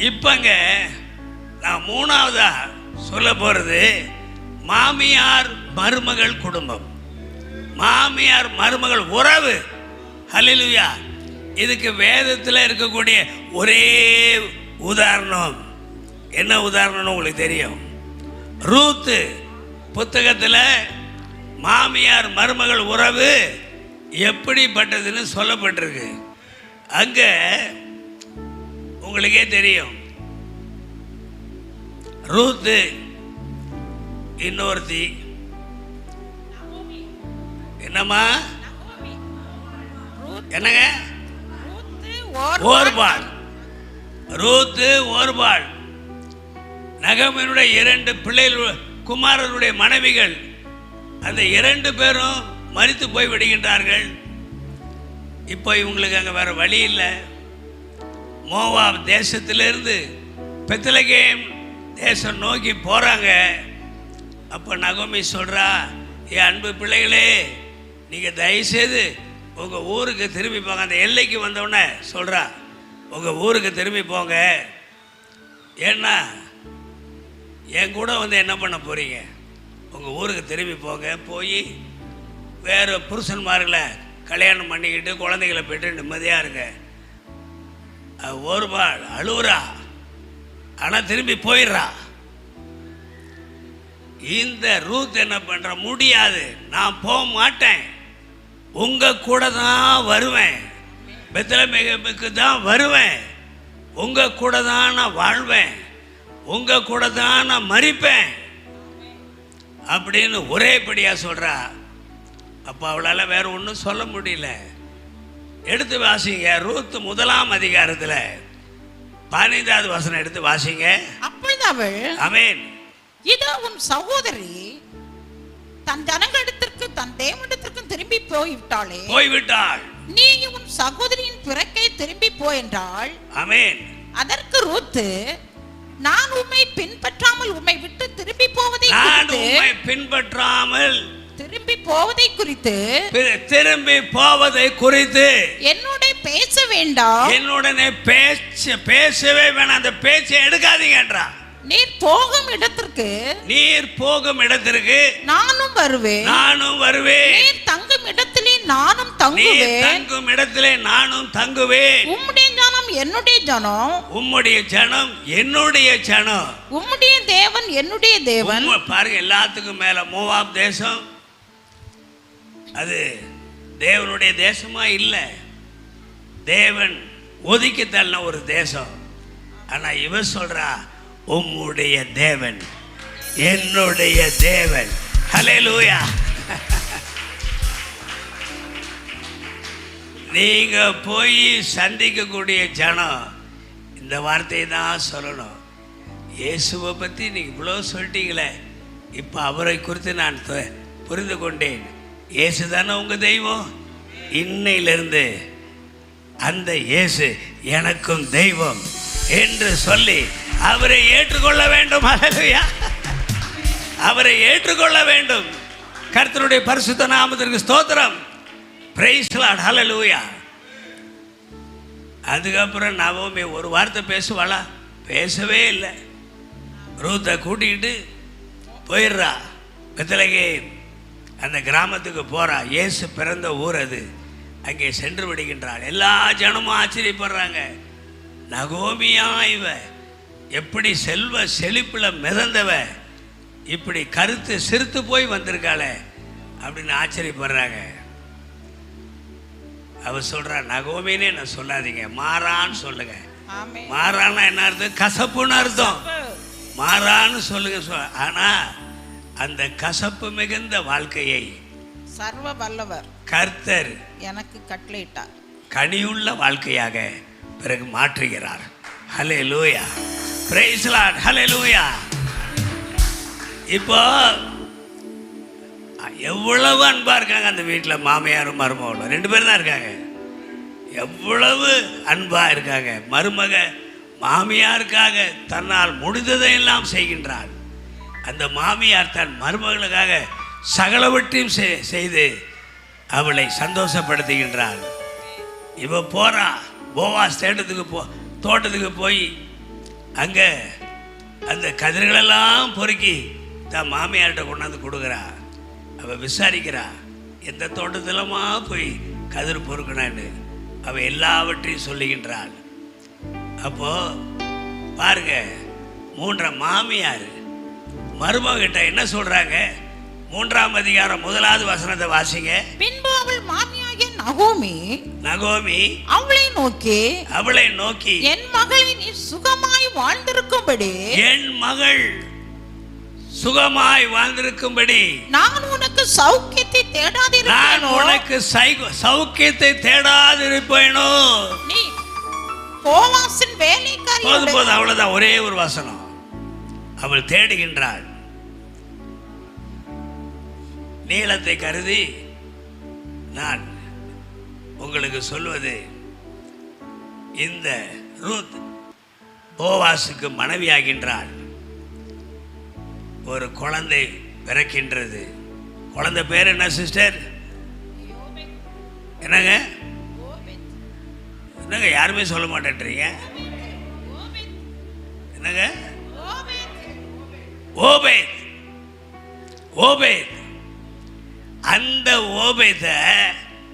இப்போங்க நான் 3வதா சொல்ல போகிறது மாமியார் மருமகள் குடும்பம், மாமியார் மருமகள் உறவு. ஹல்லேலூயா. இதுக்கு வேதத்தில் இருக்கக்கூடிய ஒரே உதாரணம், என்ன உதாரணம்னு உங்களுக்கு தெரியும். ரூத்து புத்தகத்தில் மாமியார் மருமகள் உறவு எப்படிப்பட்டதுன்னு சொல்லப்பட்டிருக்கு. அங்கே உங்களுக்கே தெரியும், ரூத்து இன்னொருத்தி என்னம்மா, என்னங்க, ஓர்பாள். ரூத்து ஓர்பாள் நகோமியினுடைய 2 பிள்ளைகள், குமாரருடைய மனைவிகள். அந்த 2 பேரும் மரித்து போய் விடுகின்றார்கள். இப்போ இவங்களுக்கு அங்கே வேற வழி இல்லை. மோவாப் தேசத்திலிருந்து பெத்லகேம் தேசம் நோக்கி போகிறாங்க. அப்போ நகோமி சொல்கிறா, என் அன்பு பிள்ளைகளே, நீங்கள் தயவுசெய்து உங்கள் ஊருக்கு திரும்பி போங்க. அந்த எல்லைக்கு வந்தோடனே சொல்கிறா, உங்கள் ஊருக்கு திரும்பி போங்க. ஏன்னா என் கூட வந்து என்ன பண்ண போகிறீங்க? உங்கள் ஊருக்கு திரும்பி போங்க. போய் வேறு புருஷன்மார்களை கல்யாணம் பண்ணிக்கிட்டு குழந்தைகளை பெற்று நிம்மதியாக இருங்க. ஒருபாள் அழுவுறா, ஆனால் திரும்பி போயிடுறா. இந்த ரூத் என்ன பண்ற? முடியாது, நான் போக மாட்டேன், உங்க கூட தான் வருவேன், பெத்லகேமுக்கு தான் வருவேன், உங்க கூட தான் நான் வாழ்வேன், உங்க கூட தான் நான் மரிப்பேன் அப்படின்னு ஒரேபடியா சொல்றா. அப்போ அவளால் வேற ஒன்றும் சொல்ல முடியல. எடுத்து வாசிங்க, ரூத் 1ஆம் அதிகாரத்தில் 15வது வசனம் எடுத்து வாசிங்க. அப்பொழுது அவள், ஆமென், இதோ உன் சகோதரி தன் ஜனங்களிடத்திற்கு தன் தேவனிடத்திற்கு திரும்பி போய்விட்டாள், நீ உன் சகோதரியின் பிறக்கை திரும்பி போ என்றாள். ஆமென். அதற்கு ரூத்து, நான் உம்மை பின்பற்றாமல் உம்மை விட்டு திரும்பி போவதை குறித்து என்னோட பேச வேண்டாம், என்னுடனே பேசவே வேணாம், அந்த பேச்சை எடுக்காதீங்கன்றா. நீர் போகும் இடத்திற்கு நானும் வருவேன், நீர் தங்கும் இடத்திலே நானும் தங்குவேன், உம்முடைய ஜனம் என்னுடைய ஜனம், உம்முடைய தேவன் என்னுடைய தேவன். பாருங்க, எல்லாத்துக்கும் மேல மோவாப் தேசம் அது தேவனுடைய தேசமா இல்லை, தேவன் ஒதுக்கி தள்ளின ஒரு தேசம். ஆனா இவ சொல்றா, உம்முடைய தேவன் என்னுடைய தேவன். ஹல்லேலூயா. நீங்க போய் சந்திக்கக்கூடிய ஜனம் இந்த வார்த்தையை தான் சொல்லணும். இயேசுவை பற்றி நீங்கள் இவ்வளோ சொல்லிட்டீங்களே, இப்போ அவரை குறித்து நான் புரிந்து கொண்டேன். இயேசு தானே உங்கள் தெய்வம். இன்னையிலிருந்து அந்த இயேசு எனக்கும் தெய்வம் என்று சொல்லி அவரை ஏற்றுக்கொள்ள வேண்டும். ஹல்லேலூயா. அவரை ஏற்றுக்கொள்ள வேண்டும். கர்த்தருடைய பரிசுத்த நாமத்திற்கு ஸ்தோத்திரம். Praise lord. ஹல்லேலூயா. அதுக்கப்புறம் நவோமி ஒரு வார்த்தை பேசுவாளா? பேசவே இல்லை. ரூத்தை கூட்டிக்கிட்டு போயிடுறா. பெத்லகேம் அந்த கிராமத்துக்கு போகிறா. இயேசு பிறந்த ஊர் அது. அங்கே சென்று விடுகின்றாள். எல்லா ஜனமும் ஆச்சரியப்படுறாங்க. நகோமியா இவ எப்படி செல்வ செழிப்பில் மிதந்தவ இப்படி கருத்து சிரித்து போய் வந்திருக்காளே அப்படின்னு ஆச்சரியப்படுறாங்க. அவ சொல்றா, நகோமினே நான் சொல்லாதீங்க, மாறான்னு சொல்லுங்க. மாறான்னா என்ன அர்த்தம்? கசப்புன்னு அர்த்தம். மாறான்னு சொல்லுங்க. ஆனா அந்த கசப்பு மிகுந்த வாழ்க்கையை சர்வ வல்லவர் கர்த்தர் எனக்கு கட்டளையிட்டார். கனியுள்ள வாழ்க்கையாக பிறகு மாற்றுகிறார். ஹல்லேலூயா, பிரைஸ் தி லார்ட், ஹல்லேலூயா. இப்போ எவ்வளவு அன்பா இருக்காங்க அந்த வீட்டில், மாமியாரும் மருமகளும் 2 பேர் தான் இருக்காங்க. எவ்வளவு அன்பா இருக்காங்க. மருமக மாமியாருக்காக தன்னால் முடிந்ததையெல்லாம் செய்கின்றாள். அந்த மாமியார் தன் மருமகளுக்காக சகலவற்றையும் செய்து அவளை சந்தோஷப்படுத்துகின்றாள். இவ போறா, போவாஸ் தோட்டத்துக்கு போய் அங்கே அந்த கதிர்களெல்லாம் பொறுக்கி தன் மாமியார்கிட்ட கொண்டாந்து கொடுக்குறா. அவள் விசாரிக்கிறா, எந்த தோட்டத்திலமா போய் கதிர் பொறுக்கணான்னு. அவள் எல்லாவற்றையும் சொல்லுகின்றாள். அப்போ பாருங்க, 3 மாமியார் மருமகிட்ட என்ன சொல்றாங்க? 3ஆம் அதிகாரம் 1வது வசனத்தை வாசிங்க. பின்பு அவள் மாமியாகிய நகோமி அவளை நோக்கி என் மகளை நீ சுகமாய் வாழ்ந்திருக்கும்படி, என் மகள் சுகமாய் வாழ்ந்திருக்கும்படி நான் உனக்கு சௌக்கியத்தை தேடாதிருப்பேனோ. நீ போவாசின் வேலைக்காரி. போதும், அவ்வளவுதான். ஒரே ஒரு வசனம். அவள் தேடுகின்றாள். நீளத்தை கருதி நான் உங்களுக்கு சொல்வது, இந்த ரூத் போவாசுக்கு மனைவியாகின்றாள். ஒரு குழந்தை பிறக்கின்றது. குழந்தை பேர் என்ன சிஸ்டர்? என்னங்க என்னங்க யாருமே சொல்ல மாட்டேன்றீங்க? என்னங்க? ஓபேத். ஓபேத். அந்த ஓபேத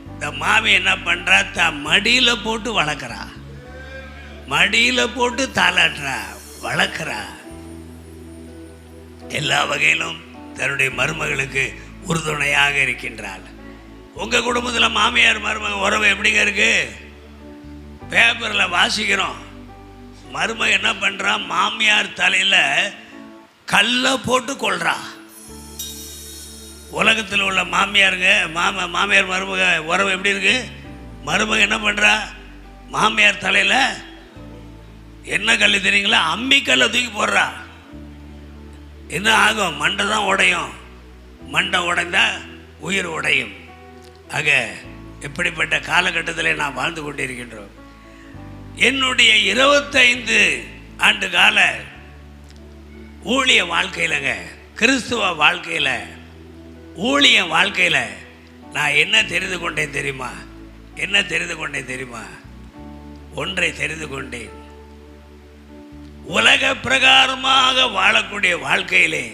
இந்த மாமி என்ன பண்றா? தான் மடியில போட்டு வளர்க்குறா, மடியில போட்டு தாளாட்டுறா, வளர்க்குறா. எல்லா வகையிலும் தன்னுடைய மருமகளுக்கு உறுதுணையாக இருக்கின்றாள். உங்க குடும்பத்தில் மாமியார் மருமக உறவு எப்படிங்க இருக்கு? பேப்பரில் வாசிக்கிறோம். மருமக என்ன பண்றா? மாமியார் தலையில கல்லை போட்டு கொள்றா. உலகத்தில் உள்ள மாமியாருங்க மாமியார் மருமக உறவு எப்படி இருக்கு? மருமக என்ன பண்றா? மாமியார் தலையில என்ன கல் தெரியுங்களா? அம்மி கல்லை தூக்கி போடுறா. என்ன ஆகும்? மண்டை தான் உடையும். மண்டை உடைந்தா உயிர் உடையும். ஆக இப்படிப்பட்ட காலகட்டத்தில் நாம் வாழ்ந்து கொண்டிருக்கின்றோம். என்னுடைய 25 ஆண்டு கால ஊழிய வாழ்க்கையிலங்க, கிறிஸ்துவ வாழ்க்கையில், ஊழிய வாழ்க்கையில் நான் என்ன தெரிந்து கொண்டேன் தெரியுமா? என்ன தெரிந்து கொண்டேன் தெரியுமா? ஒன்றை தெரிந்து கொண்டேன். உலக பிரகாரமாக வாழக்கூடிய வாழ்க்கையிலே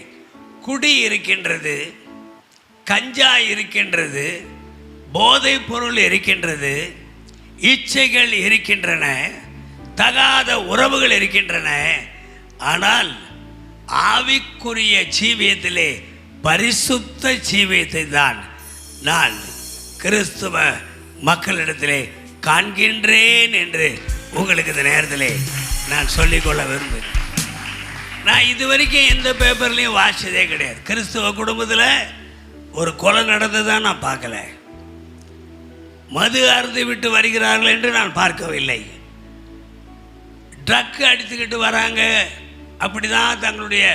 குடி இருக்கின்றது, கஞ்சா இருக்கின்றது, போதைப் பொருள் இருக்கின்றது, இச்சைகள் இருக்கின்றன, தகாத உறவுகள் இருக்கின்றன. ஆனால் ஆவிக்குரிய ஜீவியத்திலே பரிசுத்த ஜீவியத்தை தான் நான் கிறிஸ்துவ மக்களிடத்திலே காண்கின்றேன் என்று உங்களுக்கு இந்த நேரத்திலே நான் சொல்லிக்கொள்ள விரும்புகிறேன். நான் இதுவரைக்கும் எந்த பேப்பர்லையும் வாசிச்சதே கிடையாது. கிறிஸ்துவ குடும்பத்தில் ஒரு கொலை நடந்ததான் நான் பார்க்கல. மது அருந்து விட்டு வருகிறார்கள் என்று நான் பார்க்கவில்லை. ட்ரக் அடித்துக்கிட்டு வராங்க, அப்படிதான் தங்களுடைய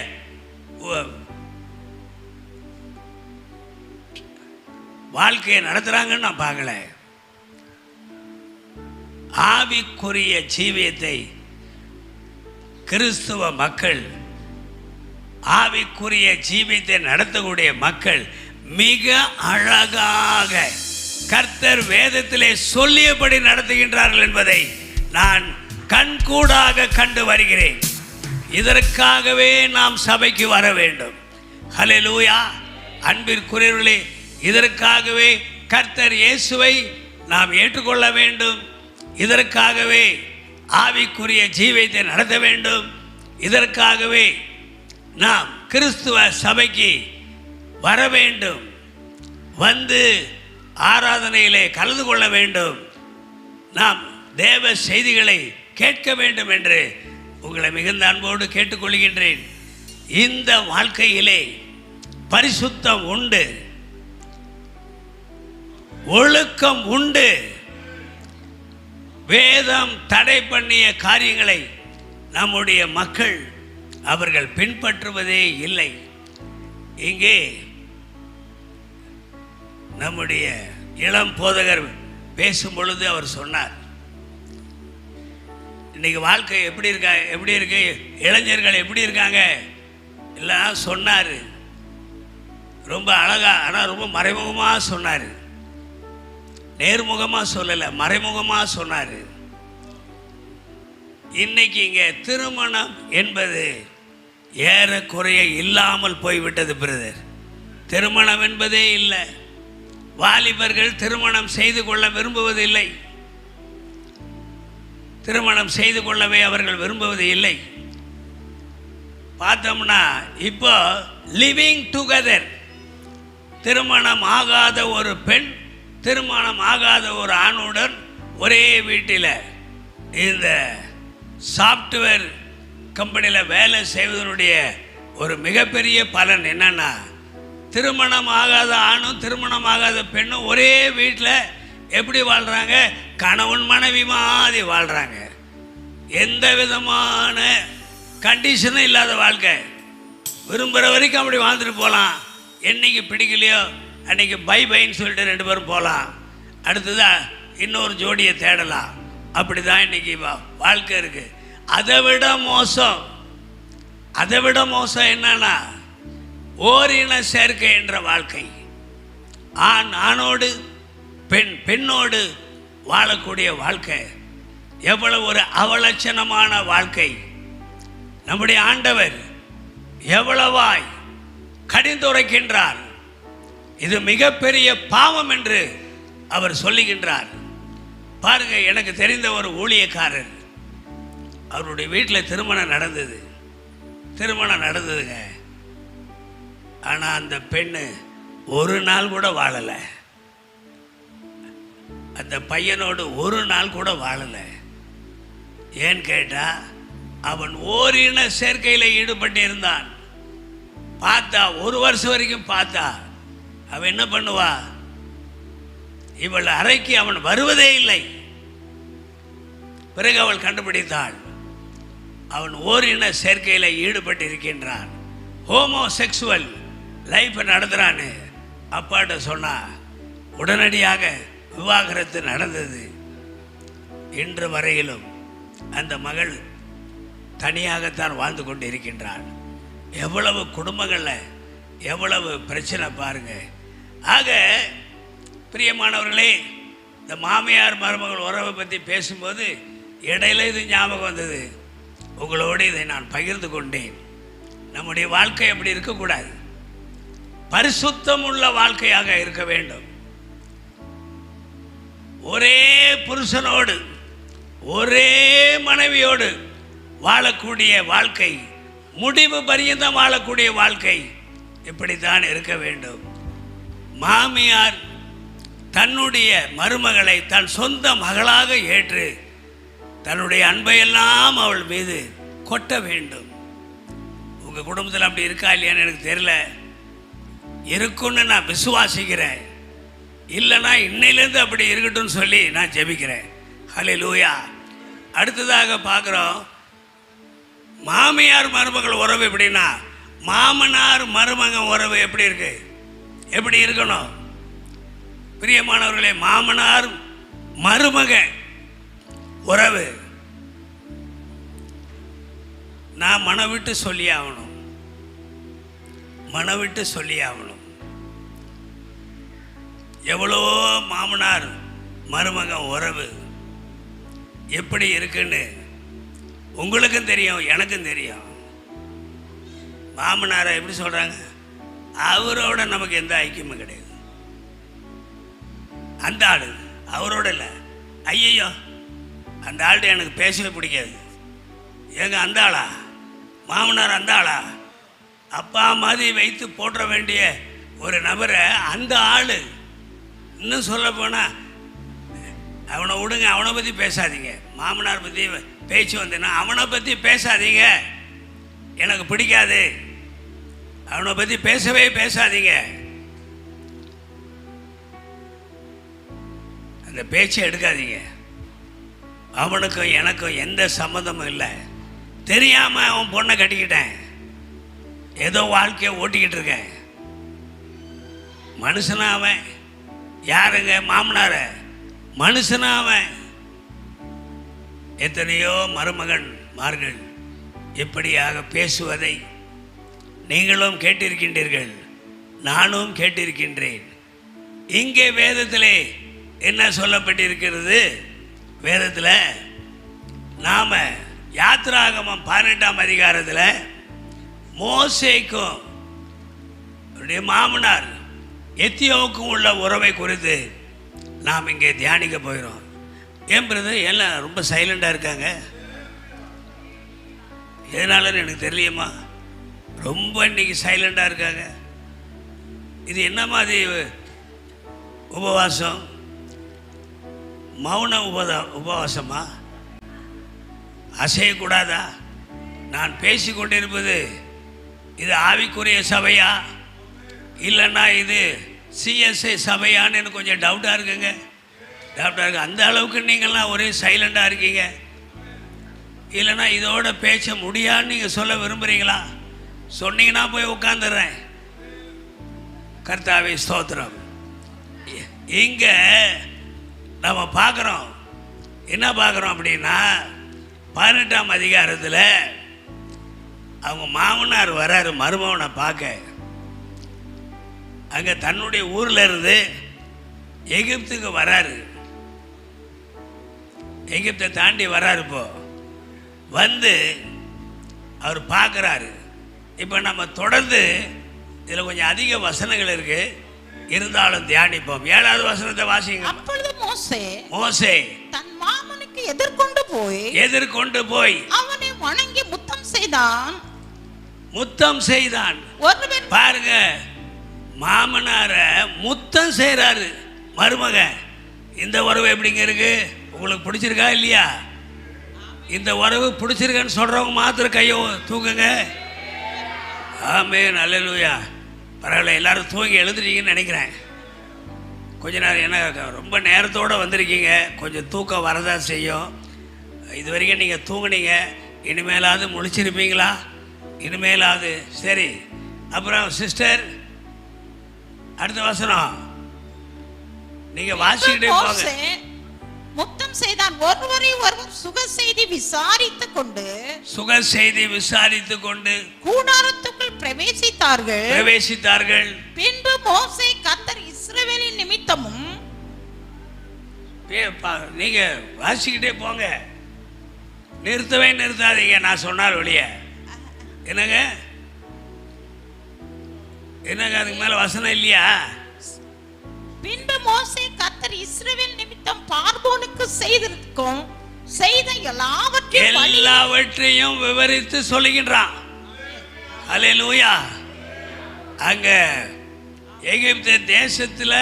வாழ்க்கையை நடத்துறாங்கன்னு நான் பார்க்கல. ஆவிக்குரிய ஜீவியத்தை கிறிஸ்துவ மக்கள், ஆவிக்குரிய ஜீவியத்தை நடத்தக்கூடிய மக்கள் மிக அழகாக கர்த்தர் வேதத்திலே சொல்லியபடி நடத்துகின்றார்கள் என்பதை நான் கண்கூடாக கண்டு வருகிறேன். இதற்காகவே நாம் சபைக்கு வர வேண்டும். ஹல்லேலூயா. அன்பிற்குரியவர்களே, இதற்காகவே கர்த்தர் இயேசுவை நாம் ஏற்றுக்கொள்ள வேண்டும். இதற்காகவே ஆவிக்குரிய ஜீவியத்தை நடத்த வேண்டும். இதற்காகவே நாம் கிறிஸ்துவ சபைக்கு வர வேண்டும். வந்து ஆராதனையிலே கலந்து கொள்ள வேண்டும். நாம் தேவ செய்திகளை கேட்க வேண்டும் என்று உங்களை மிகுந்த அன்போடு கேட்டுக்கொள்கின்றேன். இந்த வாழ்க்கையிலே பரிசுத்தம் உண்டு. ஒழுக்கம் உண்டு. வேதம் தடை பண்ணிய காரியங்களை நம்முடைய மக்கள் அவர்கள் பின்பற்றுவதே இல்லை. இங்கே நம்முடைய இளம் போதகர் பேசும் பொழுது அவர் சொன்னார், இன்னைக்கு வாழ்க்கை எப்படி இருக்கு, இளைஞர்கள் எப்படி இருக்காங்க எல்லாம் சொன்னார். ரொம்ப அழகா, ஆனால் ரொம்ப மறைமுகமாக சொன்னார். நேர்முகமாக சொல்லலை, மறைமுகமாக சொன்னார். இன்னைக்கு இங்கே திருமணம் என்பது ஏறக்குறைய இல்லாமல் போய்விட்டது பிரதர். திருமணம் என்பதே இல்லை. வாலிபர்கள் திருமணம் செய்து கொள்ள விரும்புவதில்லை. திருமணம் செய்து கொள்ளவே அவர்கள் விரும்புவது இல்லை. பார்த்தோம்னா இப்போ லிவிங் டுகெதர், திருமணம் ஆகாத ஒரு பெண் திருமணம் ஆகாத ஒரு ஆணுடன் ஒரே வீட்டில் இந்த சாஃப்ட்வேர் கம்பெனியில் வேலை செய்வதனுடைய ஒரு மிகப்பெரிய பலன் என்னன்னா, திருமணம் ஆகாத ஆணும் திருமணம் ஆகாத பெண்ணும் ஒரே வீட்டில் எப்படி வாழ்கிறாங்க? கணவன் மனைவி மாதிரி வாழ்கிறாங்க. எந்த விதமான கண்டிஷனும் இல்லாத வாழ்க்கை. விரும்புகிற வரைக்கும் அப்படி வாழ்ந்துட்டு போகலாம். என்னைக்கு பிடிக்கலையோ அன்றைக்கி பை பைன்னு சொல்லிட்டு 2 பேரும் போகலாம். அடுத்ததாக இன்னொரு ஜோடியை தேடலாம். அப்படி தான் இன்றைக்கி வாழ்க்கை இருக்குது. அதை விட மோசம் என்னன்னா, ஓரின சேர்க்கை என்ற வாழ்க்கை. ஆண் ஆணோடு பெண் பெண்ணோடு வாழக்கூடிய வாழ்க்கை எவ்வளவு ஒரு அவலட்சணமான வாழ்க்கை. நம்முடைய ஆண்டவர் எவ்வளவாய் கடிந்துரைக்கின்றார். இது மிகப்பெரிய பாவம் என்று அவர் சொல்லுகின்றார். பாருங்க, எனக்கு தெரிந்த ஒரு ஊழியக்காரர், அவருடைய வீட்டில் திருமணம் நடந்ததுங்க. ஆனால் அந்த பெண்ணு ஒரு நாள் கூட வாழலை. அந்த பையனோடு ஒரு நாள் கூட வாழலை. ஏன்னு கேட்டால் அவன் ஓரின சேர்க்கையில் ஈடுபட்டு இருந்தான். பார்த்தா 1 வருஷம் வரைக்கும் பார்த்தா அவன் என்ன பண்ணுவா, இவள் அறைக்கு அவன் வருவதே இல்லை. பிறகு அவள் கண்டுபிடித்தாள், அவன் ஓரின சேர்க்கையில் ஈடுபட்டு இருக்கின்றான், ஹோமோசெக்சுவல் லைஃப்பை நடத்துகிறான்னு அப்பாட்ட சொன்னா. உடனடியாக விவாகரத்து நடந்தது. இன்று வரையிலும் அந்த மகள் தனியாகத்தான் வாழ்ந்து கொண்டு இருக்கின்றான். எவ்வளவு குடும்பங்களில் எவ்வளவு பிரச்சனை பாருங்க. ஆக பிரியமானவர்களே, இந்த மாமியார் மருமகள் உறவை பற்றி பேசும்போது இடையில இது ஞாபகம் வந்தது. உங்களோடு இதை நான் பகிர்ந்து கொண்டேன். நம்முடைய வாழ்க்கை அப்படி இருக்கக்கூடாது. பரிசுத்தம் உள்ள வாழ்க்கையாக இருக்க வேண்டும். ஒரே புருஷனோடு ஒரே மனைவியோடு வாழக்கூடிய வாழ்க்கை, முடிவு பரியந்தம் வாழக்கூடிய வாழ்க்கை இப்படித்தான் இருக்க வேண்டும். மாமியார் தன்னுடைய மருமகளை தன் சொந்த மகளாக ஏற்று தன்னுடைய அன்பையெல்லாம் அவள் மீது கொட்ட வேண்டும். உங்கள் குடும்பத்தில் அப்படி இருக்கா இல்லையான்னு எனக்கு தெரியல. இருக்குன்னு நான் விசுவாசிக்கிறேன். இல்லைன்னா இன்னையிலேருந்து அப்படி இருக்கட்டும் சொல்லி நான் ஜெபிக்கிறேன். ஹல்லேலூயா. அடுத்ததாக பார்க்குறோம், மாமியார் மருமகள் உறவு எப்படின்னா, மாமனார் மருமகன் உறவு எப்படி இருக்கணும்? பிரியமானவர்களே, மாமனார் மருமகன் உறவு நான் மனவிட்டு சொல்லி ஆகணும். எவ்வளோ மாமனார் மருமகன் உறவு எப்படி இருக்குன்னு உங்களுக்கும் தெரியும், எனக்கும் தெரியும். மாமனாரை எப்படி சொல்கிறாங்க, அவரோட நமக்கு எந்த ஐக்கியமும் கிடையாது. அந்த ஆள் அவரோட இல்லை, ஐயோ அந்த ஆள்கிட்ட எனக்கு பேசவே பிடிக்காது. ஏங்க அந்த ஆளா, மாமனார் அந்த ஆளா, அப்பா மாதிரி வைத்து போற்ற வேண்டிய ஒரு நபரை அந்த ஆள். இன்னும் சொல்ல போனால் அவனை விடுங்க, அவனை பற்றி பேசாதீங்க. மாமனார் பற்றி பேச்சு வந்தேன்னா அவனை பற்றி பேசாதீங்க, எனக்கு பிடிக்காது. அவனை பற்றி பேசவே பேசாதீங்க. இந்த பேச்சை எடுக்காதீங்க. அவனுக்கும் எனக்கும் எந்த சம்மந்தமும் இல்லை. தெரியாமல் அவன் பொண்ணை கட்டிக்கிட்டேன், ஏதோ வாழ்க்கையை ஓட்டிக்கிட்டு இருக்கேன். மனுஷனா அவன்? யாருங்க மாமனார? மனுஷனா அவன்? எத்தனையோ மருமகன்மார்கள் இப்படியாக பேசுவதை நீங்களும் கேட்டிருக்கின்றீர்கள், நானும் கேட்டிருக்கின்றேன். இங்கே வேதத்திலே என்ன சொல்லப்பட்டிருக்கிறது? வேதத்தில் நாம் யாத்திராகமம் 18ஆம் அதிகாரத்தில் மோசேக்கும் அவருடைய மாமனார் எத்தியோவுக்கும் உள்ள உறவை குறித்து நாம் இங்கே தியானிக்க போகிறோம். ஏன் பிரதர் எல்லாம் ரொம்ப சைலண்டாக இருக்காங்க? எதனாலன்னு எனக்கு தெரியலையம்மா, ரொம்ப இன்னைக்கு சைலண்டாக இருக்காங்க. இது என்ன மாதிரி உபவாசம்? மௌன உபவாசமா? அசையக்கூடாதா? நான் பேசி கொண்டிருப்பது இது ஆவிக்குரிய சபையா இல்லைன்னா இது சிஎஸ்ஐ சபையான்னு எனக்கு கொஞ்சம் டவுட்டாக இருக்குங்க. டவுட்டாக இருக்கு. அந்த அளவுக்கு நீங்கள்லாம் ஒரே சைலண்டாக இருக்கீங்க. இல்லைன்னா இதோட பேச்ச முடியான்னு நீங்கள் சொல்ல விரும்புகிறீங்களா? சொன்னீங்கன்னா போய் உட்காந்துடுறேன். கர்த்தாவே ஸ்தோத்திரம். இங்கே நம்ம பார்க்குறோம், என்ன பார்க்குறோம் அப்படின்னா 18ஆம் அதிகாரத்தில் அவங்க மாமனார் வராரு மருமகனை பார்க்க. அங்கே தன்னுடைய ஊரில் இருந்து எகிப்துக்கு வராரு. எகிப்தை தாண்டி வராரு. இப்போ வந்து அவர் பார்க்குறாரு. இப்போ நம்ம தொடர்ந்து இதில் கொஞ்சம் அதிக வசனங்கள் இருக்கு, இருந்தாலும் தியானிப்போம். 7வது வசனத்தை வாசிங்க. அப்பொழுது மோசே தன் மாமனுக்கு எதிர்கொண்டு போய் அவனை வணங்கி முத்தம் செய்தான். ஒருவன் பாருங்க, மாமனார முத்தம் செய்றாரு மருமகன். இந்த உறவு எப்படிங்க இருக்கு? உங்களுக்கு பிடிச்சிருக்கா இல்லையா? இந்த உறவு பிடிச்சிருக்கான்னு சொல்றவங்க மாத்திரம் கையை தூக்குங்க. ஆமென், அல்லேலூயா. பரவாயில்ல, எல்லாரும் தூங்கி எழுந்துட்டீங்கன்னு நினைக்கிறேன். கொஞ்ச நேரம் என்ன ரொம்ப நேரத்தோடு வந்திருக்கீங்க, கொஞ்சம் தூக்கம் வரதான் செய்யும். இது வரைக்கும் நீங்கள் தூங்குனீங்க, இனிமேலாவது முழிச்சிருப்பீங்களா? இனிமேலாவது சரி. அப்புறம் சிஸ்டர், அடுத்த வசனம் நீங்கள் வாசிக்கிட்டே போங்க. முத்தம் செய்தான். ஒருவரை ஒருவர் சுக செய்தி விசாரித்துக் கொண்டு கூடாரத்துக்குள் பிரவேசித்தார்கள். பின்பு மோசே கர்த்தர் இஸ்ரவேலின் நிமித்தமும். நீங்க வாசிக்கிட்டே போங்க, நிறுத்தவே நிறுத்தாதீங்க. நான் சொன்னால் ஒழிய என்னங்க அதுக்கு மேல வசனம் இல்லையா? பின்பு மோசே கர்த்தர் இஸ்ரவேல் நிமித்தம் பார்வோனுக்கு செய்த எல்லாவற்றையும் விவரித்து சொல்லுகின்றான். அல்லேலூயா. அங்க எகிப்து தேசத்துல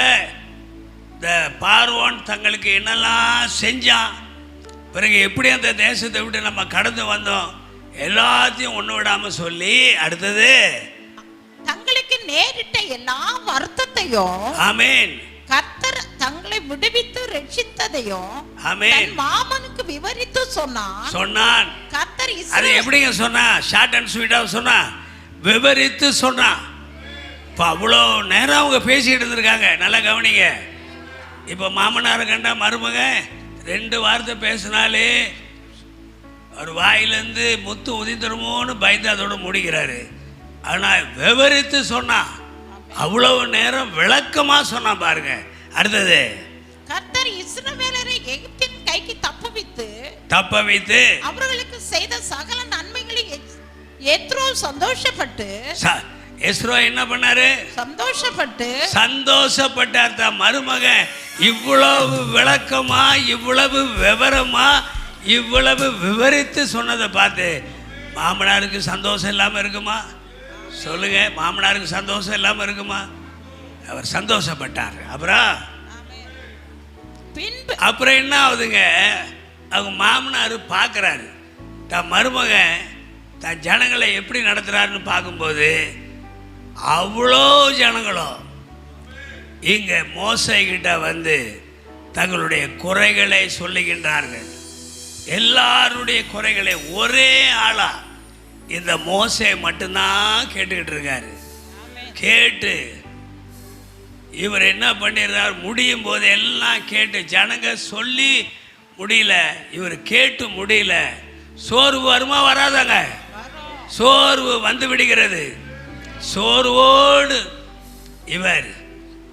இந்த பார்வோன் தங்களுக்கு என்னெல்லாம் செஞ்சான், பிறகு எப்படி அந்த தேசத்தை விட்டு நம்ம கடந்து வந்தோம், எல்லாத்தையும் ஒண்ணு விடாம சொல்லி அடுத்தது தங்களுக்கு நேரிட்ட எல்லா வருத்தத்தையும், ஆமென், கர்த்தர் தங்களை விடுவித்து ரட்சித்ததையும், ஆமென், மாமனுக்கு விவரித்து சொன்னான். கர்த்தர் அது எப்படிங்க சொன்னா? ஷார்ட் அண்ட் ஸ்வீட்டா சொன்னா, விவரித்து சொன்னான். இப்போ அவ்வளோ நேரம் அவங்க பேசிக்கிட்டு இருந்திருக்காங்க. நல்லா கவனிங்க. இப்போ மாமனாரை கண்டா மருமக 2 வார்த்தை பேசினாலே அவர் வாயிலேருந்து முத்து உதிந்துருமோன்னு பயந்து அதோட முடிக்கிறாரு. ஆனால் விவரித்து சொன்னா, அவ்வளவு நேரம் விளக்கமா சொன்னா பாருங்க. அடுத்தது கர்த்தர் இஸ்ரவேலரை எகிப்தின் கைக்கு தப்பவித்து அவர்களுக்கு செய்த சகல நன்மைகளை எத்ரோ சந்தோஷப்பட்டு. எஸ்ரோ என்ன பண்ணாரு? சந்தோஷப்பட்டார். தான் மருமகன் இவ்வளவு விளக்கமா, இவ்வளவு விவரமா, இவ்வளவு விவரித்து சொன்னதை பார்த்து மாமனாருக்கு சந்தோஷம் இல்லாம இருக்குமா? சொல்லுங்க, மாமனாருக்கு சந்தோஷம் இல்லாம இருக்குமா? அவர் சந்தோஷப்பட்டார். அப்புறம் என்ன ஆகுதுங்க? அவங்க மாமனார் பார்க்குறாரு தன் மருமகன் தன் ஜனங்களை எப்படி நடத்துறாருன்னு பார்க்கும்போது அவ்வளோ ஜனங்களும் இங்கே மோசே கிட்ட வந்து தங்களுடைய குறைகளை சொல்லுகின்றார்கள். எல்லாருடைய குறைகளை ஒரே ஆளா இந்த மோசே மட்டும்தான் கேட்டுக்கிட்டு இருக்காரு. கேட்டு இவர் என்ன பண்ணிடுறார், முடியும் போது எல்லாம் கேட்டு ஜனங்க சொல்லி முடியல, இவர் கேட்டு முடியல. சோர்வு வருமா வராதாங்க? சோர்வு வந்து விடுகிறது. சோர்வோடு இவர்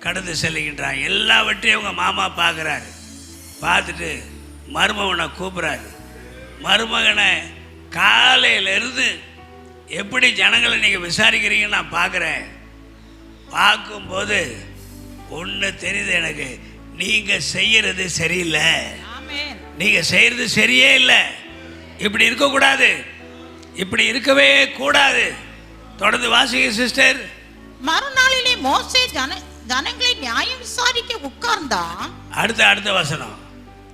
கடந்து செல்கின்றார். எல்லாவற்றையும் அவங்க மாமா பார்க்குறாரு. பார்த்துட்டு மருமகனை கூப்பிட்றாரு. மருமகனை காலையிலிருந்து எப்படி ஜனங்களை நீங்கள் விசாரிக்கிறீங்கன்னு நான் பார்க்குறேன். பார்க்கும்போது ஒன்று தெரியுது எனக்கு, நீங்கள் செய்கிறது சரியில்லை, நீங்கள் செய்கிறது சரியே இல்லை. இப்படி இருக்கக்கூடாது, இப்படி இருக்கவே கூடாது. தொடர்ந்து வாசிங்க சிஸ்டர். மறுநாளிலே மோசே ஜனங்களை நியாயம் விசாரிக்க உட்கார்ந்தான். அடுத்த வசனம்.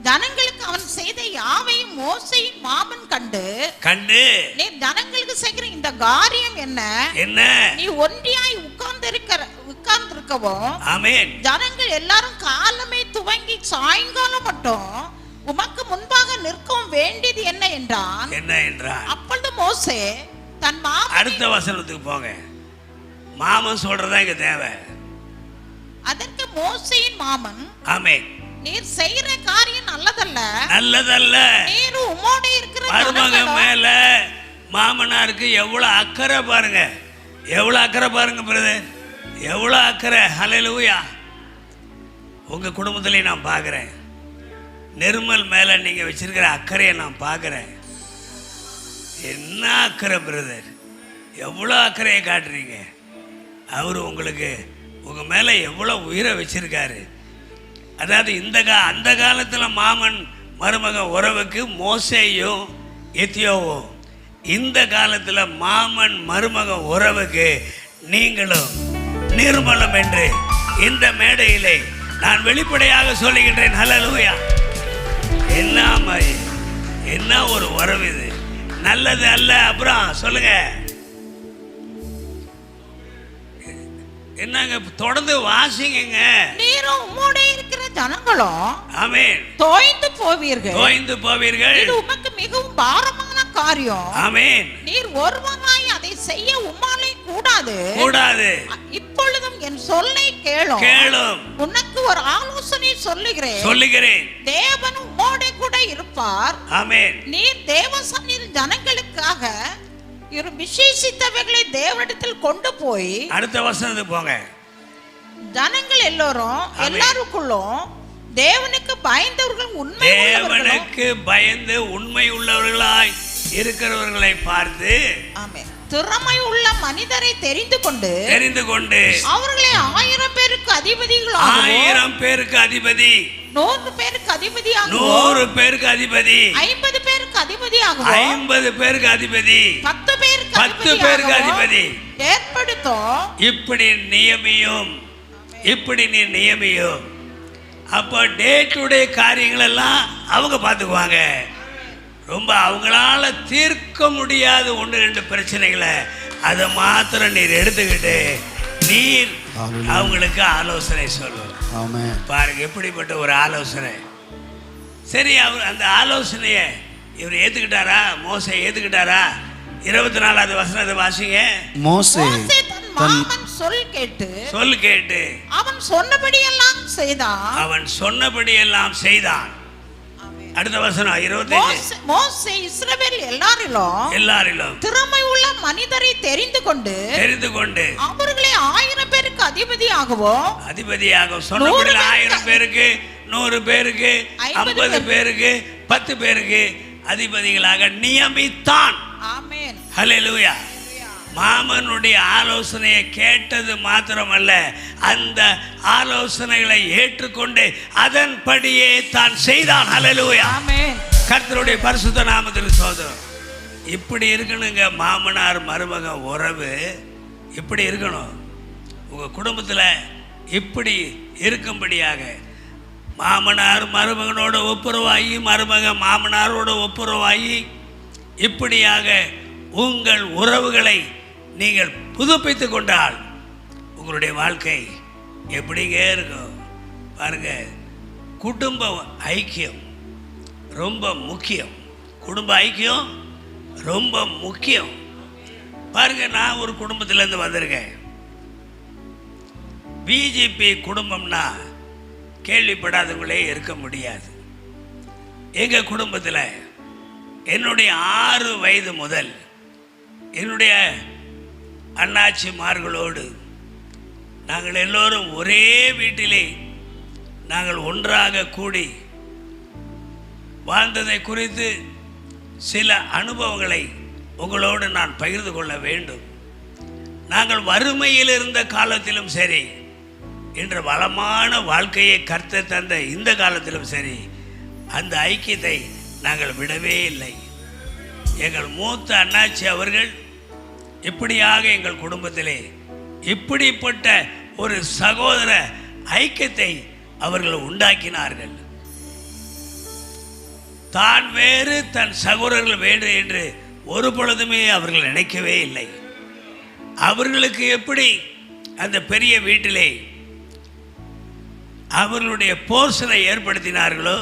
ஜனங்களுக்கு அவன் செய்த யாவையும் மோசேயின் மாமன் கண்டு நீ ஜனங்களுக்கு செய்கிற இந்த காரியம் என்ன, நீ ஒன்றியாய் உட்கார்ந்திருக்கவும் ஆமென், ஜனங்கள் எல்லாரும் காலமே துவங்கி சாயங்காலம் மட்டும் உமக்கு முன்பாக நிற்கவும் வேண்டியது என்ன என்றான். அப்பொழுது மோசே தன் மாமன். அடுத்த வசனத்துக்கு போங்க. மாமன் சொல்றதா இங்க தேவை. அதற்கு மோசேயின் மாமன் ஆமென், நீர் செய்யற காரியம் நல்லதல்ல. நீர் உம்மோட இருக்கிற மருமகன் மேல மாமனாருக்கு எவ்வளவு அக்கறை பாருங்க, எவ்வளவு அக்கறை பாருங்க பிரதர், எவ்வளவு அக்கறை. ஹல்லேலூயா. உங்க குடும்பத்திலே நான் பார்க்கிறேன். நிர்மல் மேல நீங்க வச்சிருக்கிற அக்கறையை நான் பார்க்கிறேன். என்ன அக்கறை பிரதர், எவ்வளோ அக்கறையை காட்டுறீங்க. அவர் உங்களுக்கு உங்க மேல எவ்வளவு உயிரை வச்சிருக்காரு. அதாவது அந்த காலத்தில் மாமன் மருமகன் உறவுக்கு மோசேயும் எத்தியோவும், இந்த காலத்தில் மாமன் மருமகன் உறவுக்கு நீங்களும் நிர்மலம் என்று இந்த மேடையிலே நான் வெளிப்படையாக சொல்லுகின்றேன். ஹல்லேலூயா. என்ன ஒரு உறவு இது, நல்லது அல்ல. அப்புறம் சொல்லுங்க என்னங்க, தொடர்ந்து வாசிங்க. நீரும் உம்மோட இருக்கிற ஜனங்களும் ஆமென் தோய்ந்து போவீர்கள். இது உமக்கு மிகவும் பாரமான காரியம். ஆமென். நீர் ஒருவனாய் அதை செய்ய உம்மாலே கூடாது. இப்பொழுதும் என் சொல்லை கேளும். உனக்கு ஒரு ஆலோசனை சொல்லுகிறேன். தேவன் உம்மோட கூட இருப்பார். ஆமென். நீர் தேவசன்னில் ஜனங்களுக்காக இரு விசேஷித்தவைகளை தேவனிடத்தில் கொண்டு போய். அடுத்த வசனத்துக்கு போங்க. ஜனங்கள் எல்லாருக்குள்ளும் தேவனுக்கு பயந்து உண்மை உள்ளவர்களாய் இருக்கிறவர்களை பார்த்து திறமை உள்ள மனிதரை தெரிந்து கொண்டு அவர்களை 1000 பேருக்கு அதிபதிகளாகவும் 1000 பேருக்கு அதிபதி 100 பேருக்கு அதிபதியாகவும் 100 பேருக்கு அதிபதி 50 பேருக்கு அதிபதியாகவும் 50 பேருக்கு அதிபதி 10 பேருக்கு அதிபதி ஏற்படுத்தும். இப்படி நீ நியமியும். அப்போ டே டு டே காரியங்கள் எல்லாம் அவங்க பார்த்துக்குவாங்க. ரொம்ப அவங்களால தீர்க்க முடியாத 1-2 பிரச்சனைகளை அதை மாத்திரம் நீர் எடுத்துக்கிட்டு நீர் அவங்களுக்கு ஆலோசனை சொல்லுவோம். பாருங்க எப்படிப்பட்ட ஒரு ஆலோசனை. சரி, அவர் அந்த ஆலோசனையை இவர் ஏத்துக்கிட்டாரா? மோசே ஏத்துக்கிட்டாரா? 24வது வசனத்தை வாசிங்க. மோசே சொல் கேட்டு அவன் சொன்னபடியெல்லாம் செய்தான். அடுத்த வசனம் 25. மோசே இஸ்ரவேல் எல்லாரிலும் திறமை உள்ள மனிதரை தெரிந்து கொண்டு அவர்களை 1000 பேருக்கு அதிபதியாகவும் சொன்னபடி 1000 பேருக்கு 100 பேருக்கு 50 பேருக்கு 10 பேருக்கு அதிபதிகளாக நியமித்தான். ஆமென். ஹல்லேலூயா. மாமனுடைய ஆலோசனையை கேட்டது மாத்திரமல்ல, அந்த ஆலோசனைகளை ஏற்றுக்கொண்டு அதன்படியே தான் செய்தான். ஹல்லேலூயா. ஆமென். கர்த்தருடைய பரிசுத்த நாமத்துக்கு ஸ்தோத்திரம். இப்படி இருக்கணுங்க மாமனார் மருமக உறவு. இப்படி இருக்கணும் உங்க குடும்பத்தில். இப்படி இருக்கும்படியாக மாமனார் மருமகனோட ஒப்புரவாகி, மருமக மாமனாரோட ஒப்புரவாகி, இப்படியாக உங்கள் உறவுகளை நீங்கள் புதுப்பித்து கொண்டால் உங்களுடைய வாழ்க்கை எப்படிங்க இருக்கும் பாருங்க. குடும்ப ஐக்கியம் ரொம்ப முக்கியம். குடும்ப ஐக்கியம் ரொம்ப முக்கியம். பாருங்க, நான் ஒரு குடும்பத்திலேருந்து வந்திருக்கேன். பிஜேபி குடும்பம்னா கேள்விப்படாதவங்களே இருக்க முடியாது. எங்கள் குடும்பத்தில் என்னுடைய 6 வயது முதல் என்னுடைய அண்ணாச்சிமார்களோடு நாங்கள் எல்லோரும் ஒரே வீட்டிலே நாங்கள் ஒன்றாக கூடி வாழ்ந்ததை குறித்து சில அனுபவங்களை உங்களோடு நான் பகிர்ந்து கொள்ள வேண்டும். நாங்கள் வறுமையில் இருந்த காலத்திலும் சரி, இன்று வளமான வாழ்க்கையை கர்த்தர் தந்த இந்த காலத்திலும் சரி, அந்த ஐக்கியத்தை நாங்கள் விடவே இல்லை. எங்கள் மூத்த அண்ணாச்சி அவர்கள் இப்படியாக எங்கள் குடும்பத்திலே இப்படிப்பட்ட ஒரு சகோதர ஐக்கியத்தை அவர்கள் உண்டாக்கினார்கள். தான் வேறு தன் சகோதரர்கள் வேறு என்று ஒரு பொழுதுமே அவர்கள் நினைக்கவே இல்லை. அவர்களுக்கு எப்படி அந்த பெரிய வீட்டிலே அவர்களுடைய போர்ஷனை ஏற்படுத்தினார்களோ,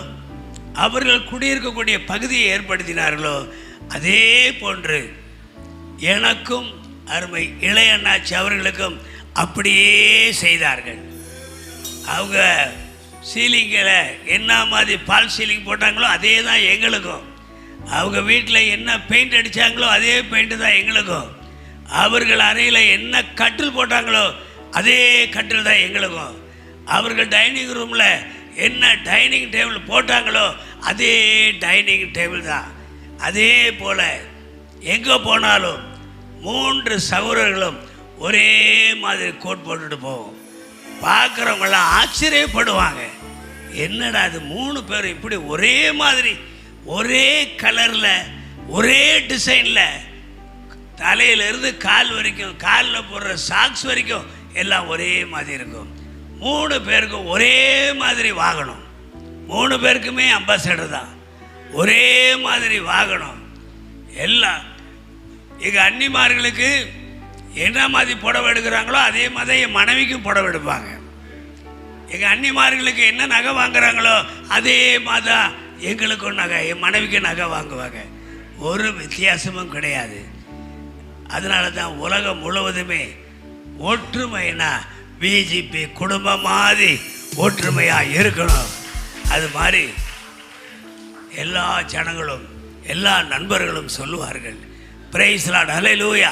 அவர்கள் குடியிருக்கக்கூடிய பகுதியை ஏற்படுத்தினார்களோ, அதே போன்று எனக்கும் அருமை இளையண்ணாச்சி அவர்களுக்கும் அப்படியே செய்தார்கள். அவங்க சீலிங்கில் என்ன மாதிரி பால் சீலிங் போட்டாங்களோ அதே தான் எங்களுக்கும். அவங்க வீட்டில் என்ன பெயிண்ட் அடித்தாங்களோ அதே பெயிண்ட்டு தான் எங்களுக்கும். அவர்கள் அறையில் என்ன கட்டில் போட்டாங்களோ அதே கட்டில் தான் எங்களுக்கும். அவர்கள் டைனிங் ரூமில் என்ன டைனிங் டேபிள் போட்டாங்களோ அதே டைனிங் டேபிள் தான். அதே போல் எங்கே போனாலும் 3 சகோதரர்களும் ஒரே மாதிரி கோட் போட்டுட்டு போவோம். பார்க்குறவங்களாம் ஆச்சரியப்படுவாங்க, என்னடா அது 3 பேரும் இப்படி ஒரே மாதிரி ஒரே கலரில் ஒரே டிசைனில் தலையிலிருந்து கால் வரைக்கும், காலில் போடுற சாக்ஸ் வரைக்கும் எல்லாம் ஒரே மாதிரி இருக்கும். 3 பேருக்கும் ஒரே மாதிரி வாங்கணும். 3 பேருக்குமே அம்பாசடர் தான், ஒரே மாதிரி வாங்கணும். எல்லாம் எங்கள் அன்னிமார்களுக்கு என்ன மாதிரி புடவை எடுக்கிறாங்களோ அதே மாதிரி என் மனைவிக்கும் புடவை எடுப்பாங்க. எங்கள் அன்னிமார்களுக்கு என்ன நகை வாங்குறாங்களோ அதே மாதிரி தான் எங்களுக்கும் நகை, என் மனைவிக்கும் நகை வாங்குவாங்க. ஒரு வித்தியாசமும் கிடையாது. அதனால தான் உலகம் முழுவதுமே ஒற்றுமைனா பிஜேபி குடும்பம் மாதிரி ஒற்றுமையாக இருக்கணும். அது மாதிரி எல்லா ஜனங்களும் எல்லா நண்பர்களும் சொல்லுவார்கள். பிரைஸ் லார்ட், ஹல்லேலூயா.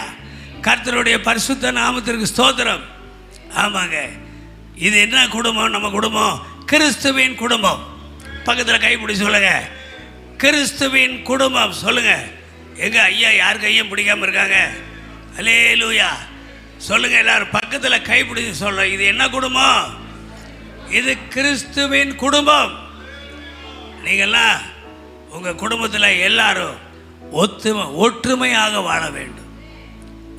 கர்த்தருடைய பரிசுத்த நாமத்திற்கு ஸ்தோத்திரம். ஆமாங்க, இது என்ன குடும்பம்? நம்ம குடும்பம் கிறிஸ்துவின் குடும்பம். பக்கத்தில் கைப்பிடி சொல்லுங்க, கிறிஸ்துவின் குடும்பம் சொல்லுங்க. எங்க ஐயா யார் கையும் பிடிக்காம இருக்காங்க? ஹல்லேலூயா சொல்லுங்க எல்லாரும். பக்கத்தில் கைப்பிடி சொல்ல, இது என்ன குடும்பம்? இது கிறிஸ்துவின் குடும்பம். நீங்கள்லாம் உங்கள் குடும்பத்தில் எல்லாரும் ஒற்றுமையாக வாழ வேண்டும்.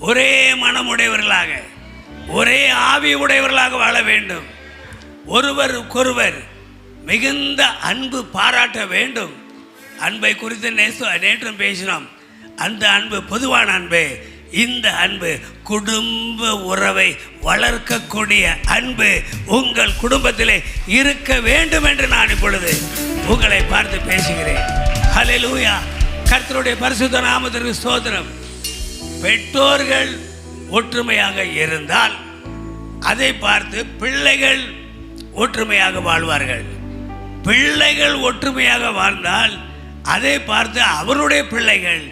ஒரே மனமுடையவர்களாக, ஒரே ஆவி உடையவர்களாக வாழ வேண்டும். ஒருவருக்கொருவர் மிகுந்த அன்பு பாராட்ட வேண்டும். அன்பை குறித்து நேற்றும் பேசினோம். அந்த அன்பு பொதுவான அன்பு. இந்த அன்பு குடும்ப உறவை வளர்க்கக்கூடிய அன்பு உங்கள் குடும்பத்திலே இருக்க வேண்டும் என்று நான் இப்பொழுது உங்களை பார்த்து பேசுகிறேன். ஹல்லேலூயா. கர்த்தருடைய பரிசுத்த நாமத்திற்கு ஸ்தோத்திரம். பெற்றோர்கள் ஒற்றுமையாக இருந்தால் அதை பார்த்து பிள்ளைகள் ஒற்றுமையாக வாழ்வார்கள். பிள்ளைகள் ஒற்றுமையாக வாழ்ந்தால் அதை பார்த்து அவருடைய பிள்ளைகள்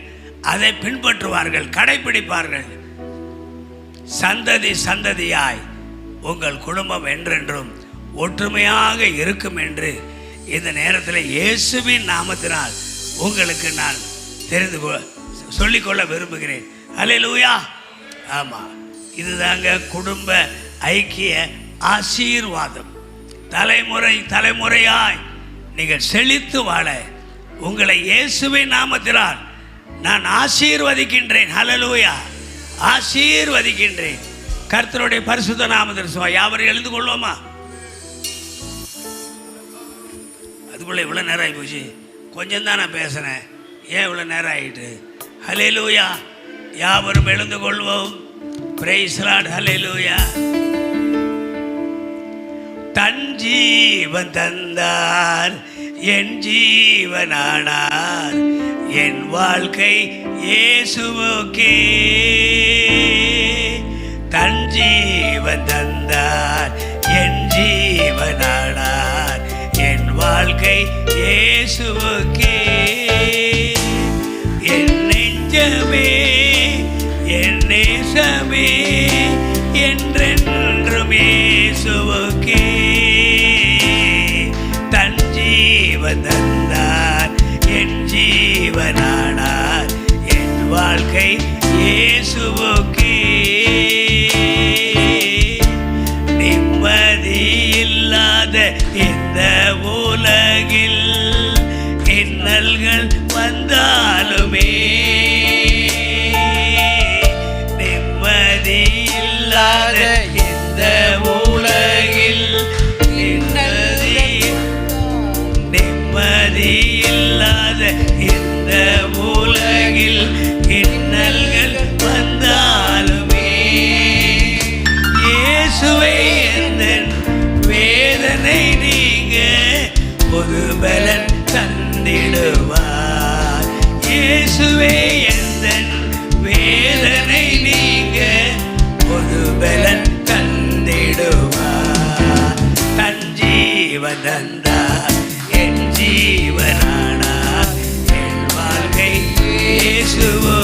அதை பின்பற்றுவார்கள், கடைபிடிப்பார்கள். சந்ததி சந்ததியாய் உங்கள் குடும்பம் என்றென்றும் ஒற்றுமையாக இருக்கும் என்று இந்த நேரத்தில் இயேசுவின் நாமத்தினால் உங்களுக்கு நான் சொல்லிக்கொள்ள விரும்புகிறேன். ஹல்லேலூயா. ஆமாம், இதுதாங்க குடும்ப ஐக்கிய ஆசீர்வாதம். தலைமுறை தலைமுறையாய் நீங்கள் செழித்து வாழ உங்களை இயேசுவின் நாமத்தினால் நான் ஆசீர்வதிக்கின்றேன். ஹல்லேலூயா, ஆசீர்வதிக்கின்றேன். கர்த்தருடைய பரிசுத்த நாமத்தில் யாவரும் எழுந்து கொள்வோமா? அதுக்குள்ளே இவ்வளோ நேரம் ஆகி போச்சு. கொஞ்சம் தான் நான் பேசுகிறேன், ஏன் இவ்வளோ நேரம் ஆகிட்டு? ஹல்லேலூயா. யாவரும் எழுந்து கொள்வோம். Price lord. ஹல்லேலூயா. தன் ஜீவன் தந்தார், என் ஜீவனானார். என் வாழ்க்கை இயேசுவுக்கே. தன் ஜீவன் தந்தார், என் ஜீவனானார். என் வாழ்க்கை இயேசுவுக்கே. என் நெஞ்சமே, என் நேசமே, என்றென்றும் இயேசுவுக்கே. தன் ஜீவன் தந்தார், என் ஜீவனானார். என் வாழ்க்கை இயேசுவுக்கே. நிம்மதி இல்லாத இந்த உலகில் இன்னல்கள் வந்தாலுமே, நிம்மதி இல்லாத இந்த உலகில் நிம்மதி இல்லாத இந்த உலகில் இன்னல்கள் வந்தாலுமே, இயேசுவே எந்தன் வேதனை நீங்க புது பலன் தந்திடுவார். இயேசுவே எந்தன் வேதனை நீங்க புது பலன் தந்திடுவார். தன் ஜீவன் தந்தார், என் ஜீவனானார். என் வாழ்க்கை இயேசுவோ